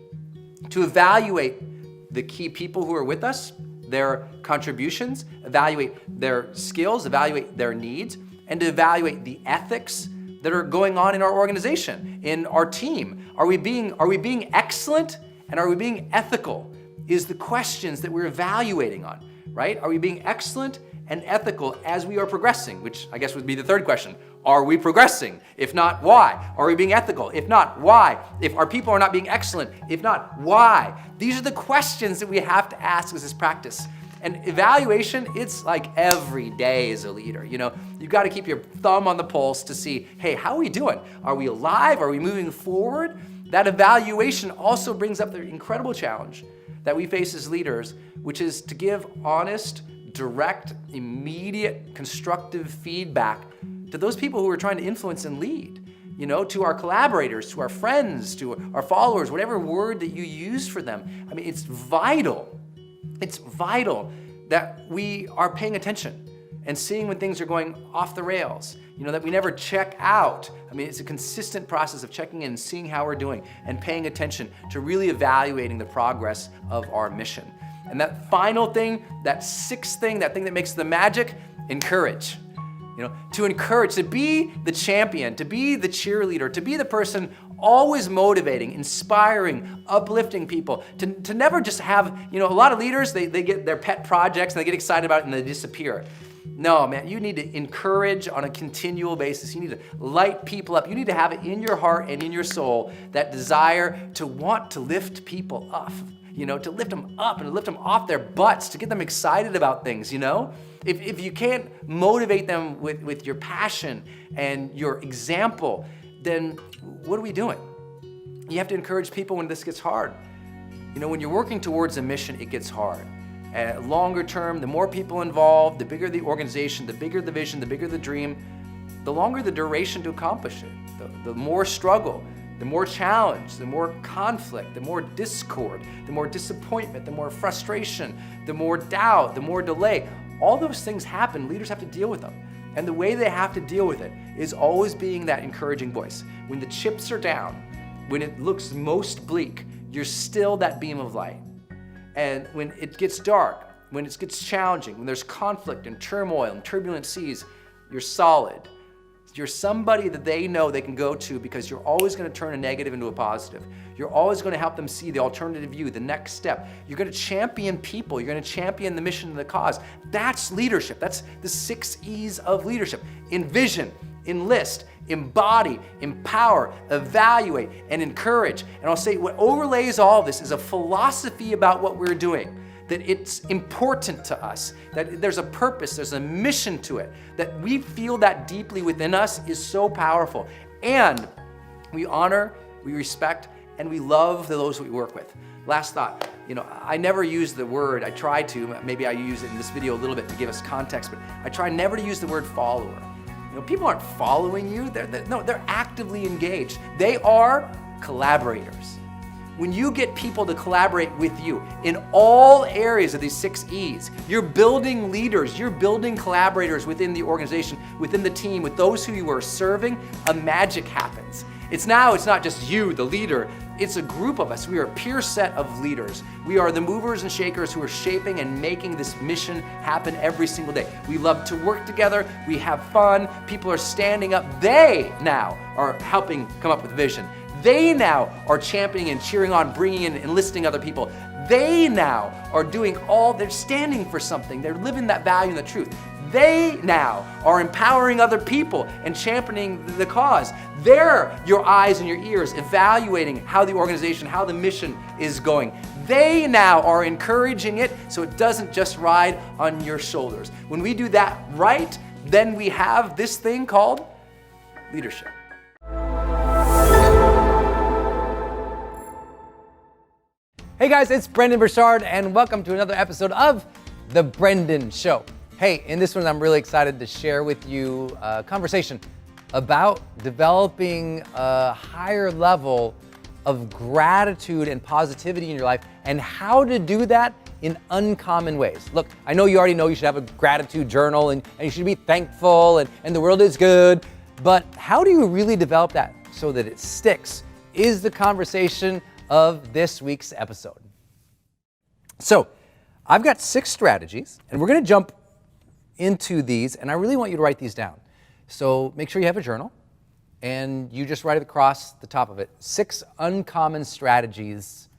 to evaluate the key people who are with us, their contributions, evaluate their skills, evaluate their needs, and to evaluate the ethics that are going on in our organization, in our team. Are we being excellent and are we being ethical? Is the questions that we're evaluating on, right? Are we being excellent and ethical as we are progressing? Which I guess would be the third question. Are we progressing? If not, why? Are we being ethical? If not, why? If our people are not being excellent, if not, why? These are the questions that we have to ask as this practice. And evaluation, it's like every day as a leader. You've got to keep your thumb on the pulse to see, hey, how are we doing? Are we alive? Are we moving forward? That evaluation also brings up the incredible challenge that we face as leaders, which is to give honest, direct, immediate, constructive feedback to those people who we're trying to influence and lead. To our collaborators, to our friends, to our followers, whatever word that you use for them. I mean, it's vital. It's vital that we are paying attention and seeing when things are going off the rails, that we never check out. I mean, it's a consistent process of checking in and seeing how we're doing and paying attention to really evaluating the progress of our mission. And that final thing, that sixth thing, that thing that makes the magic, encourage. To encourage, to be the champion, to be the cheerleader, to be the person always motivating, inspiring, uplifting people, to never just have, a lot of leaders, they get their pet projects and they get excited about it and they disappear. No, man, you need to encourage on a continual basis. You need to light people up. You need to have it in your heart and in your soul, that desire to want to lift people up, to lift them up and to lift them off their butts, to get them excited about things, If you can't motivate them with your passion and your example, then what are we doing? You have to encourage people when this gets hard. When you're working towards a mission, it gets hard. Longer term, the more people involved, the bigger the organization, the bigger the vision, the bigger the dream, the longer the duration to accomplish it, the more struggle, the more challenge, the more conflict, the more discord, the more disappointment, the more frustration, the more doubt, the more delay. All those things happen. Leaders have to deal with them. And the way they have to deal with it is always being that encouraging voice. When the chips are down, when it looks most bleak, you're still that beam of light. And when it gets dark, when it gets challenging, when there's conflict and turmoil and turbulent seas, you're solid. You're somebody that they know they can go to because you're always going to turn a negative into a positive. You're always going to help them see the alternative view, the next step. You're going to champion people. You're going to champion the mission and the cause. That's leadership. That's the 6 E's of leadership. Envision, enlist, embody, empower, evaluate, and encourage. And I'll say what overlays all this is a philosophy about what we're doing, that it's important to us, that there's a purpose, there's a mission to it, that we feel that deeply within us is so powerful. And we honor, we respect, and we love those we work with. Last thought, I never use the word, I try to, maybe I use it in this video a little bit to give us context, but I try never to use the word follower. People aren't following you, they're actively engaged. They are collaborators. When you get people to collaborate with you in all areas of these 6 E's, you're building leaders, you're building collaborators within the organization, within the team, with those who you are serving, a magic happens. It's not just you, the leader, it's a group of us. We are a peer set of leaders. We are the movers and shakers who are shaping and making this mission happen every single day. We love to work together, we have fun, people are standing up. They now are helping come up with vision. They now are championing and cheering on, bringing in, enlisting other people. They now are they're standing for something. They're living that value and the truth. They now are empowering other people and championing the cause. They're your eyes and your ears evaluating how the organization, how the mission is going. They now are encouraging it so it doesn't just ride on your shoulders. When we do that right, then we have this thing called leadership. Hey guys, it's Brendon Burchard and welcome to another episode of The Brendon Show. Hey, in this one I'm really excited to share with you a conversation about developing a higher level of gratitude and positivity in your life and how to do that in uncommon ways. Look, I know you already know you should have a gratitude journal and you should be thankful and the world is good, but how do you really develop that so that it sticks is the conversation of this week's episode. So I've got 6 strategies and we're going to jump into these and I really want you to write these down. So make sure you have a journal and you just write it across the top of it. 6 uncommon strategies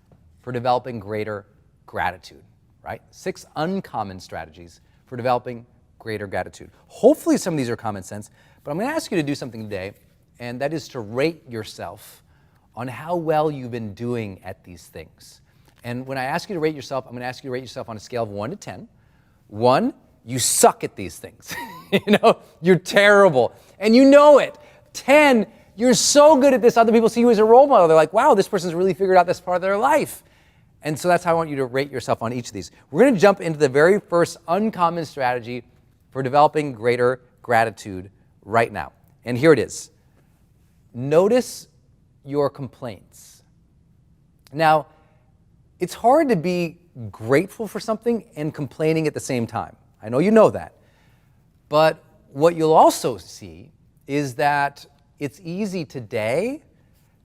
for developing greater gratitude, right? 6 uncommon strategies for developing greater gratitude. Hopefully some of these are common sense, but I'm going to ask you to do something today, and that is to rate yourself on how well you've been doing at these things. And when I ask you to rate yourself, I'm going to ask you to rate yourself on a scale of 1 to 10. 1, you suck at these things. You're terrible. And you know it. 10, you're so good at this, other people see you as a role model. They're like, wow, this person's really figured out this part of their life. And so that's how I want you to rate yourself on each of these. We're going to jump into the very first uncommon strategy for developing greater gratitude right now. And here it is. Notice your complaints. Now, it's hard to be grateful for something and complaining at the same time. I know you know that. But what you'll also see is that it's easy today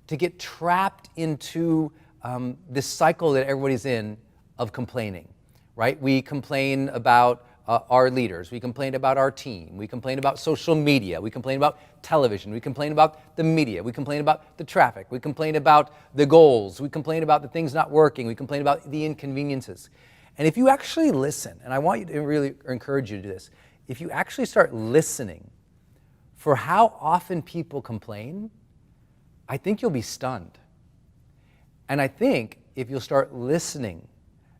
to get trapped into this cycle that everybody's in of complaining, right? We complain about our leaders. We complain about our team. We complain about social media. We complain about television. We complain about the media. We complain about the traffic. We complain about the goals. We complain about the things not working. We complain about the inconveniences. And if you actually listen, and I want you to really encourage you to do this, if you actually start listening for how often people complain, I think you'll be stunned. And I think if you'll start listening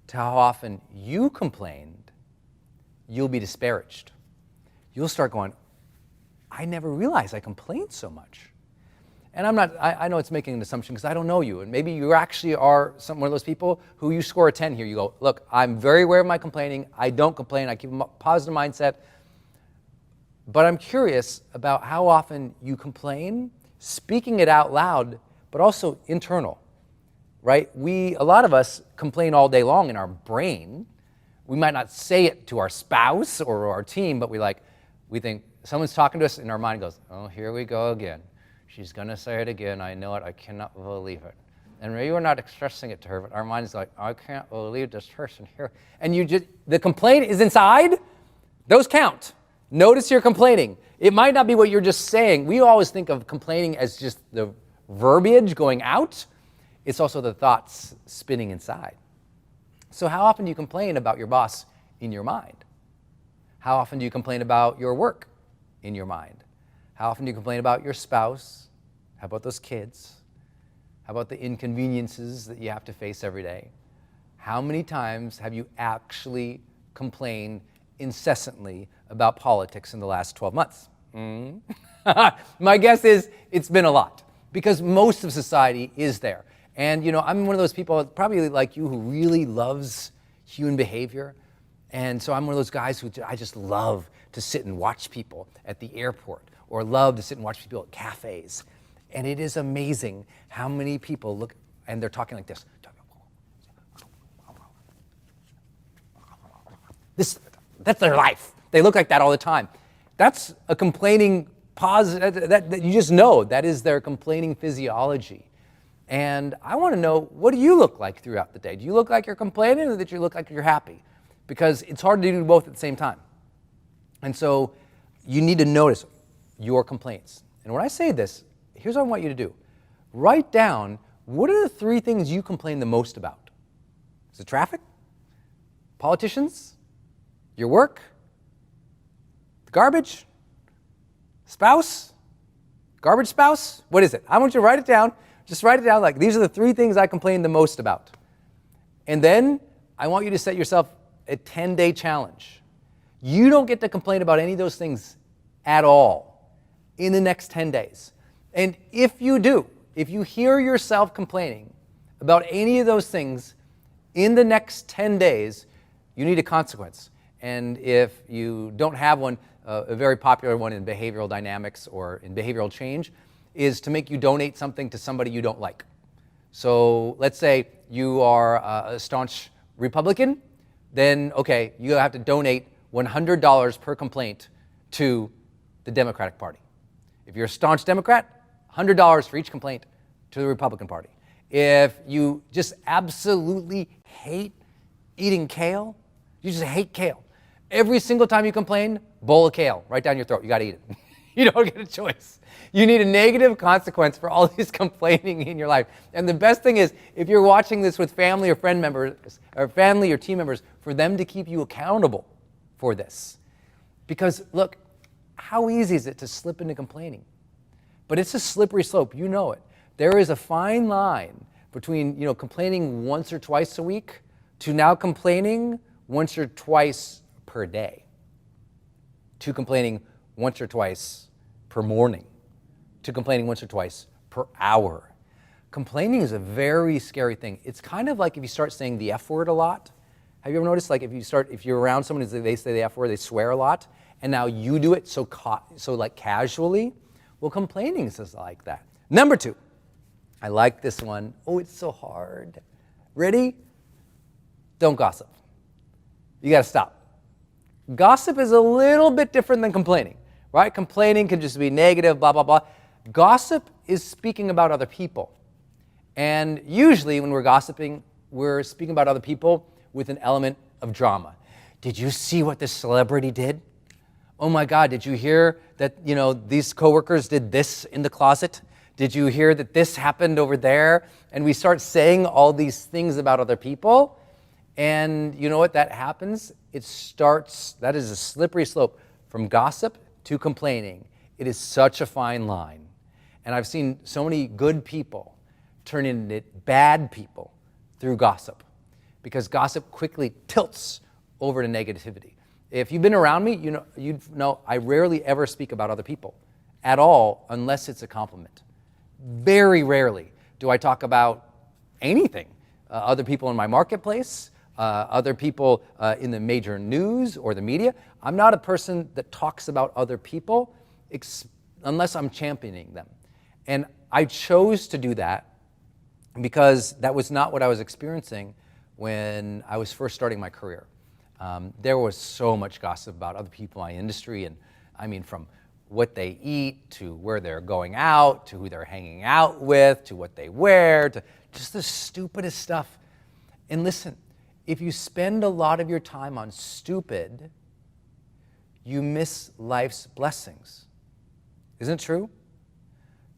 to how often you complained, you'll be disparaged. You'll start going, I never realized I complained so much. And I know it's making an assumption because I don't know you. And maybe you actually are one of those people who you score a 10 here. You go, look, I'm very aware of my complaining. I don't complain. I keep a positive mindset. But I'm curious about how often you complain, speaking it out loud, but also internal, right? A lot of us complain all day long in our brain. We might not say it to our spouse or our team, but we think someone's talking to us and our mind goes, oh, here we go again. She's going to say it again. I know it. I cannot believe it. And maybe we're not expressing it to her, but our mind is like, I can't believe this person here. And the complaint is inside. Those count. Notice you're complaining. It might not be what you're just saying. We always think of complaining as just the verbiage going out. It's also the thoughts spinning inside. So how often do you complain about your boss in your mind? How often do you complain about your work in your mind? How often do you complain about your spouse? How about those kids? How about the inconveniences that you have to face every day? How many times have you actually complained incessantly about politics in the last 12 months? My guess is it's been a lot, because most of society is there. And I'm one of those people, probably like you, who really loves human behavior. And so I'm one of those guys who I just love to sit and watch people at the airport, or love to sit and watch people at cafes. And it is amazing how many people look and they're talking like this. That's their life. They look like that all the time. That's a complaining pause. That you just know that is their complaining physiology. And I want to know, what do you look like throughout the day? Do you look like you're complaining, or that you look like you're happy? Because it's hard to do both at the same time. And so you need to notice your complaints. And when I say this, here's what I want you to do. Write down, what are the 3 things you complain the most about? Is it traffic? Politicians? Your work? The garbage? Spouse? Garbage spouse? What is it? I want you to write it down. Just write it down like, these are the 3 things I complain the most about. And then I want you to set yourself a 10-day challenge. You don't get to complain about any of those things at all in the next 10 days. And if you do, if you hear yourself complaining about any of those things in the next 10 days, you need a consequence. And if you don't have one, a very popular one in behavioral dynamics or in behavioral change is to make you donate something to somebody you don't like. So let's say you are a staunch Republican, then okay, you have to donate $100 per complaint to the Democratic Party. If you're a staunch Democrat, $100 for each complaint to the Republican Party. If you just absolutely hate eating kale, you just hate kale. Every single time you complain, bowl of kale right down your throat. You got to eat it. You don't get a choice. You need a negative consequence for all this complaining in your life. And the best thing is, if you're watching this with family or friend members, or family or team members, for them to keep you accountable for this. Because look, how easy is it to slip into complaining? But it's a slippery slope, you know it. There is a fine line between complaining once or twice a week to now complaining once or twice per day, to complaining once or twice per morning, to complaining once or twice per hour. Complaining is a very scary thing. It's kind of like if you start saying the F word a lot. Have you ever noticed, like if you're around someone and they say the F word, they swear a lot, and now you do it so like casually? Well, complaining is like that. Number 2, I like this one. Oh, it's so hard. Ready? Don't gossip. You got to stop. Gossip is a little bit different than complaining, right? Complaining can just be negative, blah, blah, blah. Gossip is speaking about other people. And usually when we're gossiping, we're speaking about other people with an element of drama. Did you see what this celebrity did? Oh my God, did you hear that, these coworkers did this in the closet? Did you hear that this happened over there? And we start saying all these things about other people. And you know what that happens? That is a slippery slope from gossip to complaining. It is such a fine line. And I've seen so many good people turn into bad people through gossip, because gossip quickly tilts over to negativity. If you've been around me, you'd know I rarely ever speak about other people at all unless it's a compliment. Very rarely do I talk about anything. Other people in my marketplace, other people in the major news or the media. I'm not a person that talks about other people unless I'm championing them. And I chose to do that because that was not what I was experiencing when I was first starting my career. There was so much gossip about other people in my industry, and I mean from what they eat, to where they're going out, to who they're hanging out with, to what they wear, to just the stupidest stuff. And listen, if you spend a lot of your time on stupid, you miss life's blessings. Isn't it true?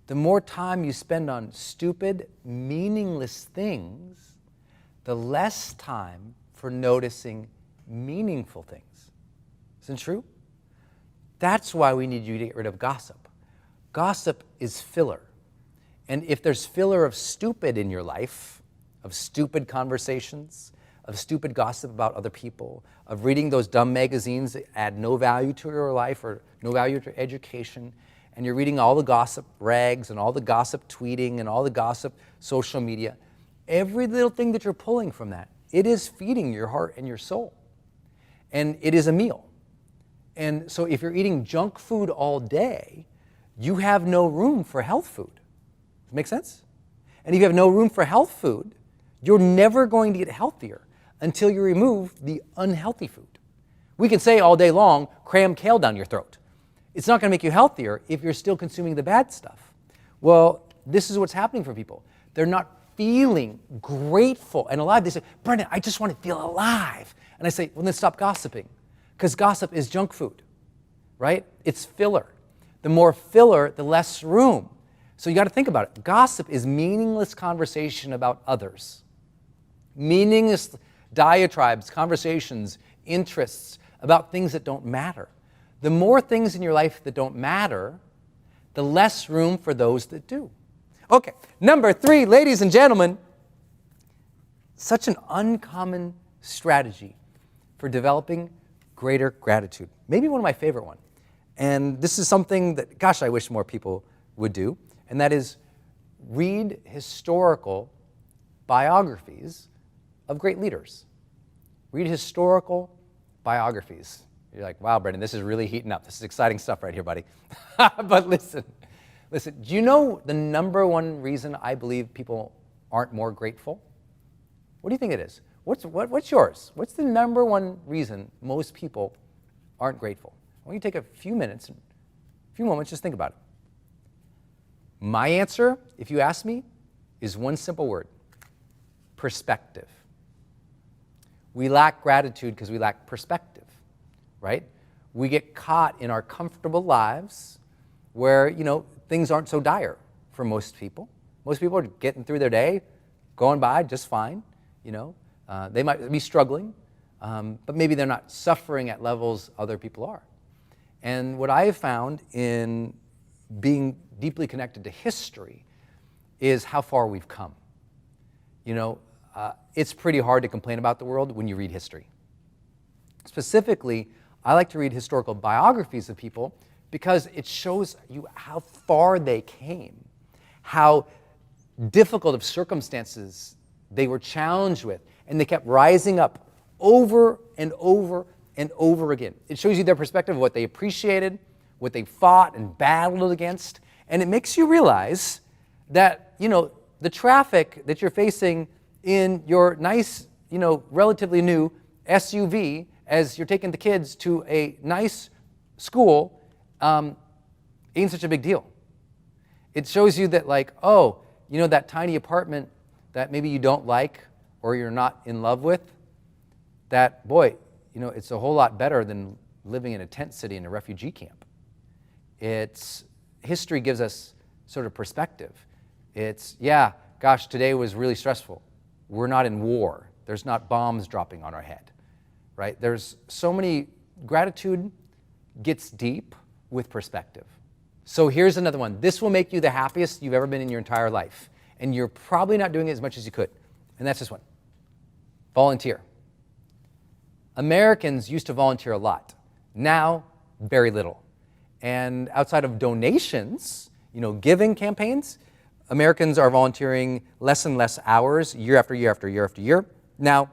The more time you spend on stupid, meaningless things, the less time for noticing meaningful things. Isn't it true? That's why we need you to get rid of gossip. Gossip is filler. And if there's filler of stupid in your life, of stupid conversations, of stupid gossip about other people, of reading those dumb magazines that add no value to your life or no value to your education, and you're reading all the gossip rags and all the gossip tweeting and all the gossip social media, every little thing that you're pulling from that, it is feeding your heart and your soul. And it is a meal. And so if you're eating junk food all day, you have no room for health food. Does it make sense? And if you have no room for health food, you're never going to get healthier until you remove the unhealthy food. We can say all day long, cram kale down your throat. It's not going to make you healthier if you're still consuming the bad stuff. Well, this is what's happening for people. They're not feeling grateful and alive. They say, Brendon, I just want to feel alive. And I say, well, then stop gossiping, because gossip is junk food, right? It's filler. The more filler, the less room. So you got to think about it. Gossip is meaningless conversation about others. Meaningless diatribes, conversations, interests about things that don't matter. The more things in your life that don't matter, the less room for those that do. Okay, number 3, ladies and gentlemen, such an uncommon strategy for developing greater gratitude. Maybe one of my favorite ones. And this is something that, gosh, I wish more people would do, and that is read historical biographies of great leaders. Read historical biographies. You're like, wow, Brendon, this is really heating up. This is exciting stuff right here, buddy. But listen, do you know the number one reason I believe people aren't more grateful? What do you think it is? What's yours? What's the number one reason most people aren't grateful? I want you to take a few minutes, a few moments, just think about it. My answer, if you ask me, is one simple word: perspective. We lack gratitude because we lack perspective, right? We get caught in our comfortable lives where, things aren't so dire for most people. Most people are getting through their day, going by just fine, They might be struggling, but maybe they're not suffering at levels other people are. And what I have found in being deeply connected to history is how far we've come. It's pretty hard to complain about the world when you read history. Specifically, I like to read historical biographies of people because it shows you how far they came, how difficult of circumstances they were challenged with, and they kept rising up over and over and over again. It shows you their perspective of what they appreciated, what they fought and battled against, and it makes you realize that, the traffic that you're facing in your nice, relatively new SUV as you're taking the kids to a nice school ain't such a big deal. It shows you that that tiny apartment that maybe you don't like or you're not in love with, that, boy, it's a whole lot better than living in a tent city in a refugee camp. History gives us sort of perspective. Today was really stressful. We're not in war. There's not bombs dropping on our head, right? There's so many, gratitude gets deep with perspective. So here's another one. This will make you the happiest you've ever been in your entire life. And you're probably not doing it as much as you could. And that's this one. Volunteer. Americans used to volunteer a lot. Now, very little. And outside of donations, giving campaigns, Americans are volunteering less and less hours year after year after year after year. Now,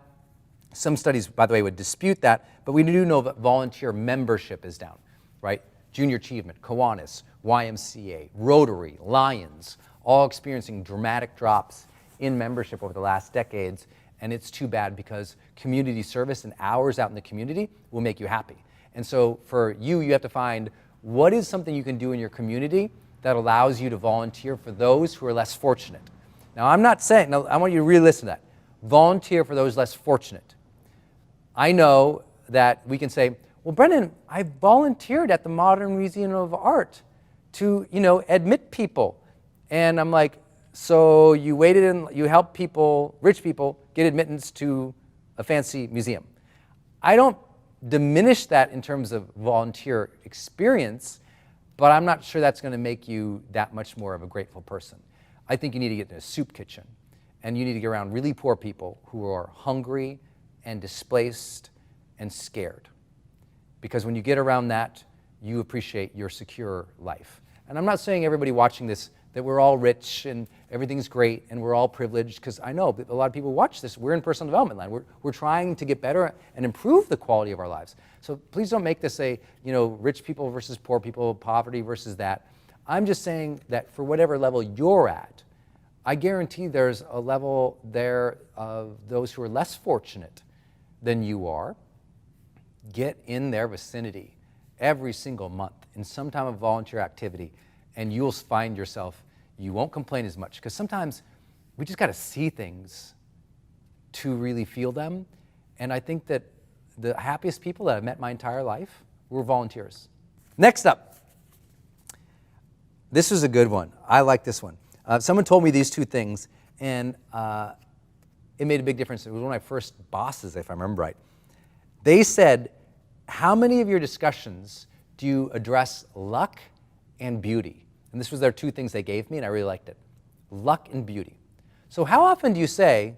some studies, by the way, would dispute that, but we do know that volunteer membership is down, right? Junior Achievement, Kiwanis, YMCA, Rotary, Lions, all experiencing dramatic drops in membership over the last decades, and it's too bad because community service and hours out in the community will make you happy. And so for you have to find what is something you can do in your community that allows you to volunteer for those who are less fortunate. Now, I'm not saying, now I want you to really listen to that. Volunteer for those less fortunate. I know that we can say, well, Brendon, I volunteered at the Modern Museum of Art to, admit people. And I'm like, so you waited and you helped people, rich people, get admittance to a fancy museum. I don't diminish that in terms of volunteer experience, but I'm not sure that's going to make you that much more of a grateful person. I think you need to get in a soup kitchen, and you need to get around really poor people who are hungry and displaced and scared. Because when you get around that, you appreciate your secure life. And I'm not saying everybody watching this that we're all rich and everything's great and we're all privileged, because I know that a lot of people watch this. We're in personal development land. We're trying to get better and improve the quality of our lives. So please don't make this a, rich people versus poor people, poverty versus that. I'm just saying that for whatever level you're at, I guarantee there's a level there of those who are less fortunate than you are. Get in their vicinity every single month in some time of volunteer activity, and you'll find yourself, you won't complain as much, because sometimes we just got to see things to really feel them. And I think that the happiest people that I've met my entire life were volunteers. Next up, this is a good one. I like this one. Someone told me these two things, and it made a big difference. It was one of my first bosses, if I remember right. They said, how many of your discussions do you address luck and beauty? And this was their two things they gave me, and I really liked it. Luck and beauty. So how often do you say,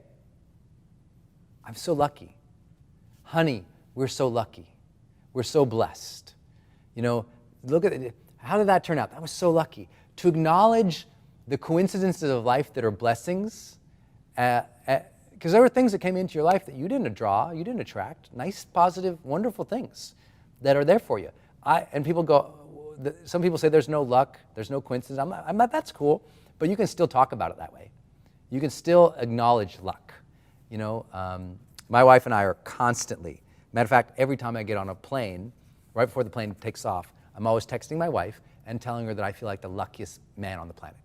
I'm so lucky. Honey, we're so lucky. We're so blessed. Look at it. How did that turn out? That was so lucky. To acknowledge the coincidences of life that are blessings, because there were things that came into your life that you didn't draw, you didn't attract, nice, positive, wonderful things that are there for you. And people go, some people say there's no luck, there's no coincidence. I'm not, that's cool, but you can still talk about it that way. You can still acknowledge luck. My wife and I are constantly, matter of fact, every time I get on a plane, right before the plane takes off, I'm always texting my wife and telling her that I feel like the luckiest man on the planet.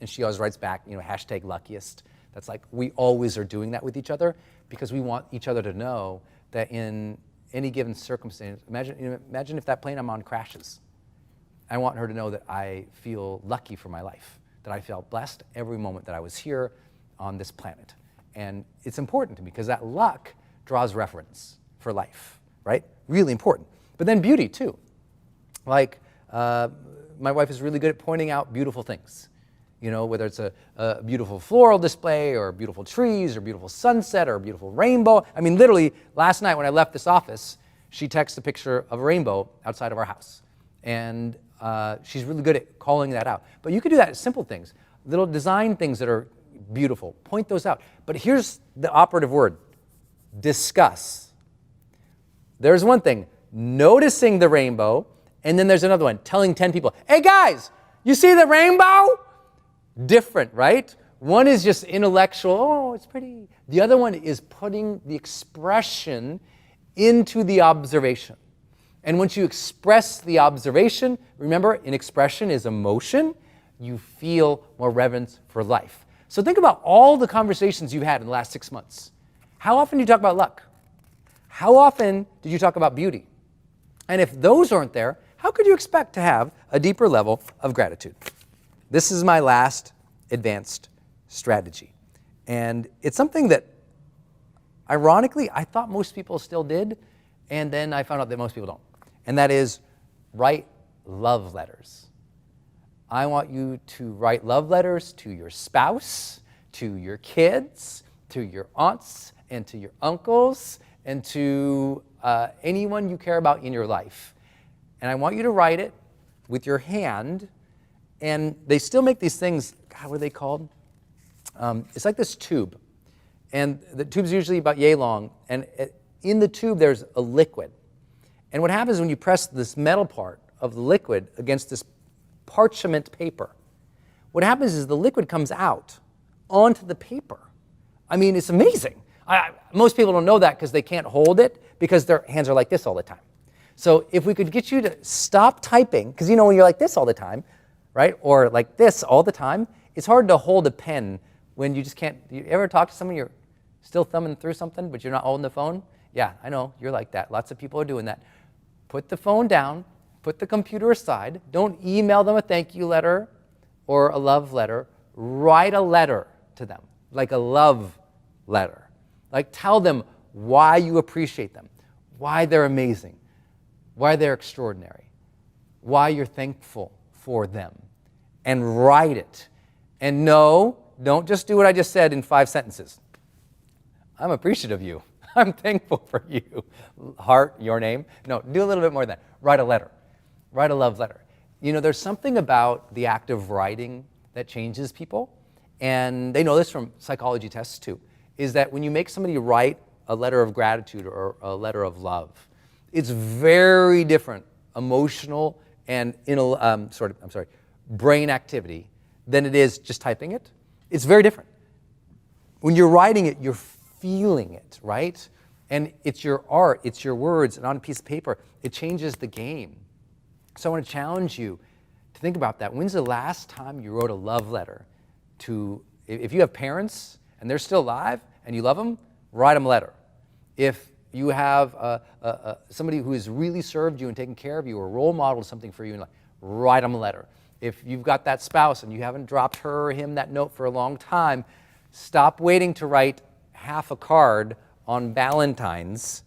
And she always writes back, hashtag luckiest. That's like, we always are doing that with each other because we want each other to know that in any given circumstance, imagine if that plane I'm on crashes. I want her to know that I feel lucky for my life, that I felt blessed every moment that I was here on this planet. And it's important to me because that luck draws reference for life, right? Really important. But then beauty too. Like, my wife is really good at pointing out beautiful things. Whether it's a beautiful floral display or beautiful trees or beautiful sunset or a beautiful rainbow. I mean, literally, last night when I left this office, she texted a picture of a rainbow outside of our house. And she's really good at calling that out. But you could do that at simple things, little design things that are beautiful. Point those out. But here's the operative word, discuss. There's one thing, noticing the rainbow, and then there's another one, telling 10 people, hey guys, you see the rainbow? Different, right? One is just intellectual, oh, it's pretty. The other one is putting the expression into the observation. And once you express the observation, remember, an expression is emotion, you feel more reverence for life. So think about all the conversations you've had in the last 6 months. How often do you talk about luck? How often did you talk about beauty? And if those aren't there, how could you expect to have a deeper level of gratitude? This is my last advanced strategy. And it's something that, ironically, I thought most people still did, and then I found out that most people don't. And that is write love letters. I want you to write love letters to your spouse, to your kids, to your aunts, and to your uncles, and to anyone you care about in your life. And I want you to write it with your hand. And they still make these things, God, what are they called? It's like this tube. And the tube's usually about yay long. And in the tube, there's a liquid. And what happens when you press this metal part of the liquid against this parchment paper, what happens is the liquid comes out onto the paper. I mean, it's amazing. Most people don't know that because they can't hold it because their hands are like this all the time. So if we could get you to stop typing, because when you're like this all the time, right? Or like this all the time, it's hard to hold a pen when you just can't. You ever talk to someone, you're still thumbing through something, but you're not holding the phone? Yeah, I know, you're like that. Lots of people are doing that. Put the phone down, put the computer aside. Don't email them a thank you letter or a love letter. Write a letter to them, like a love letter. Like tell them why you appreciate them, why they're amazing, why they're extraordinary, why you're thankful for them and write it. And no, don't just do what I just said in 5 sentences. I'm appreciative of you. I'm thankful for you. Heart, your name. No, do a little bit more than that. Write a letter. Write a love letter. You know, there's something about the act of writing that changes people. And they know this from psychology tests too, is that when you make somebody write a letter of gratitude or a letter of love, it's very different emotional and brain activity than it is just typing it. It's very different. When you're writing it, you're feeling it, right? And it's your art, it's your words, and on a piece of paper, it changes the game. So I want to challenge you to think about that. When's the last time you wrote a love letter to, if you have parents and they're still alive and you love them, write them a letter. If you have somebody who has really served you and taken care of you or role modeled something for you in life, write them a letter. If you've got that spouse and you haven't dropped her or him that note for a long time, stop waiting to write half a card on Valentine's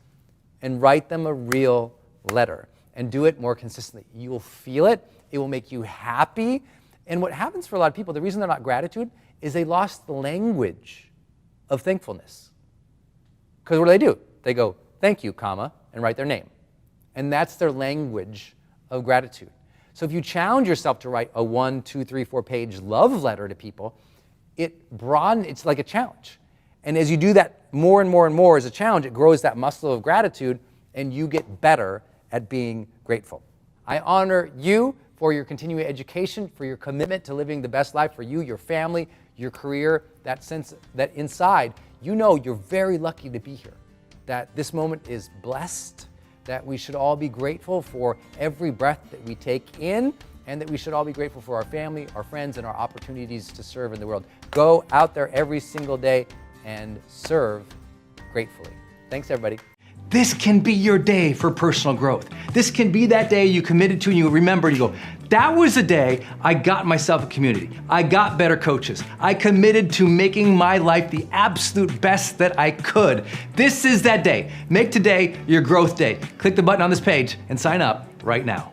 and write them a real letter and do it more consistently. You will feel it. It will make you happy. And what happens for a lot of people, the reason they're not gratitude is they lost the language of thankfulness. Because what do? They go, thank you, comma, and write their name. And that's their language of gratitude. So if you challenge yourself to write a 1, 2, 3, 4 page love letter to people, it's like a challenge. And as you do that more and more and more as a challenge, it grows that muscle of gratitude and you get better at being grateful. I honor you for your continuing education, for your commitment to living the best life for you, your family, your career, that sense that inside, you know you're very lucky to be here, that this moment is blessed, that we should all be grateful for every breath that we take in, and that we should all be grateful for our family, our friends, and our opportunities to serve in the world. Go out there every single day and serve gratefully. Thanks, everybody. This can be your day for personal growth. This can be that day you committed to and you remember and you go, that was the day I got myself a community. I got better coaches. I committed to making my life the absolute best that I could. This is that day. Make today your growth day. Click the button on this page and sign up right now.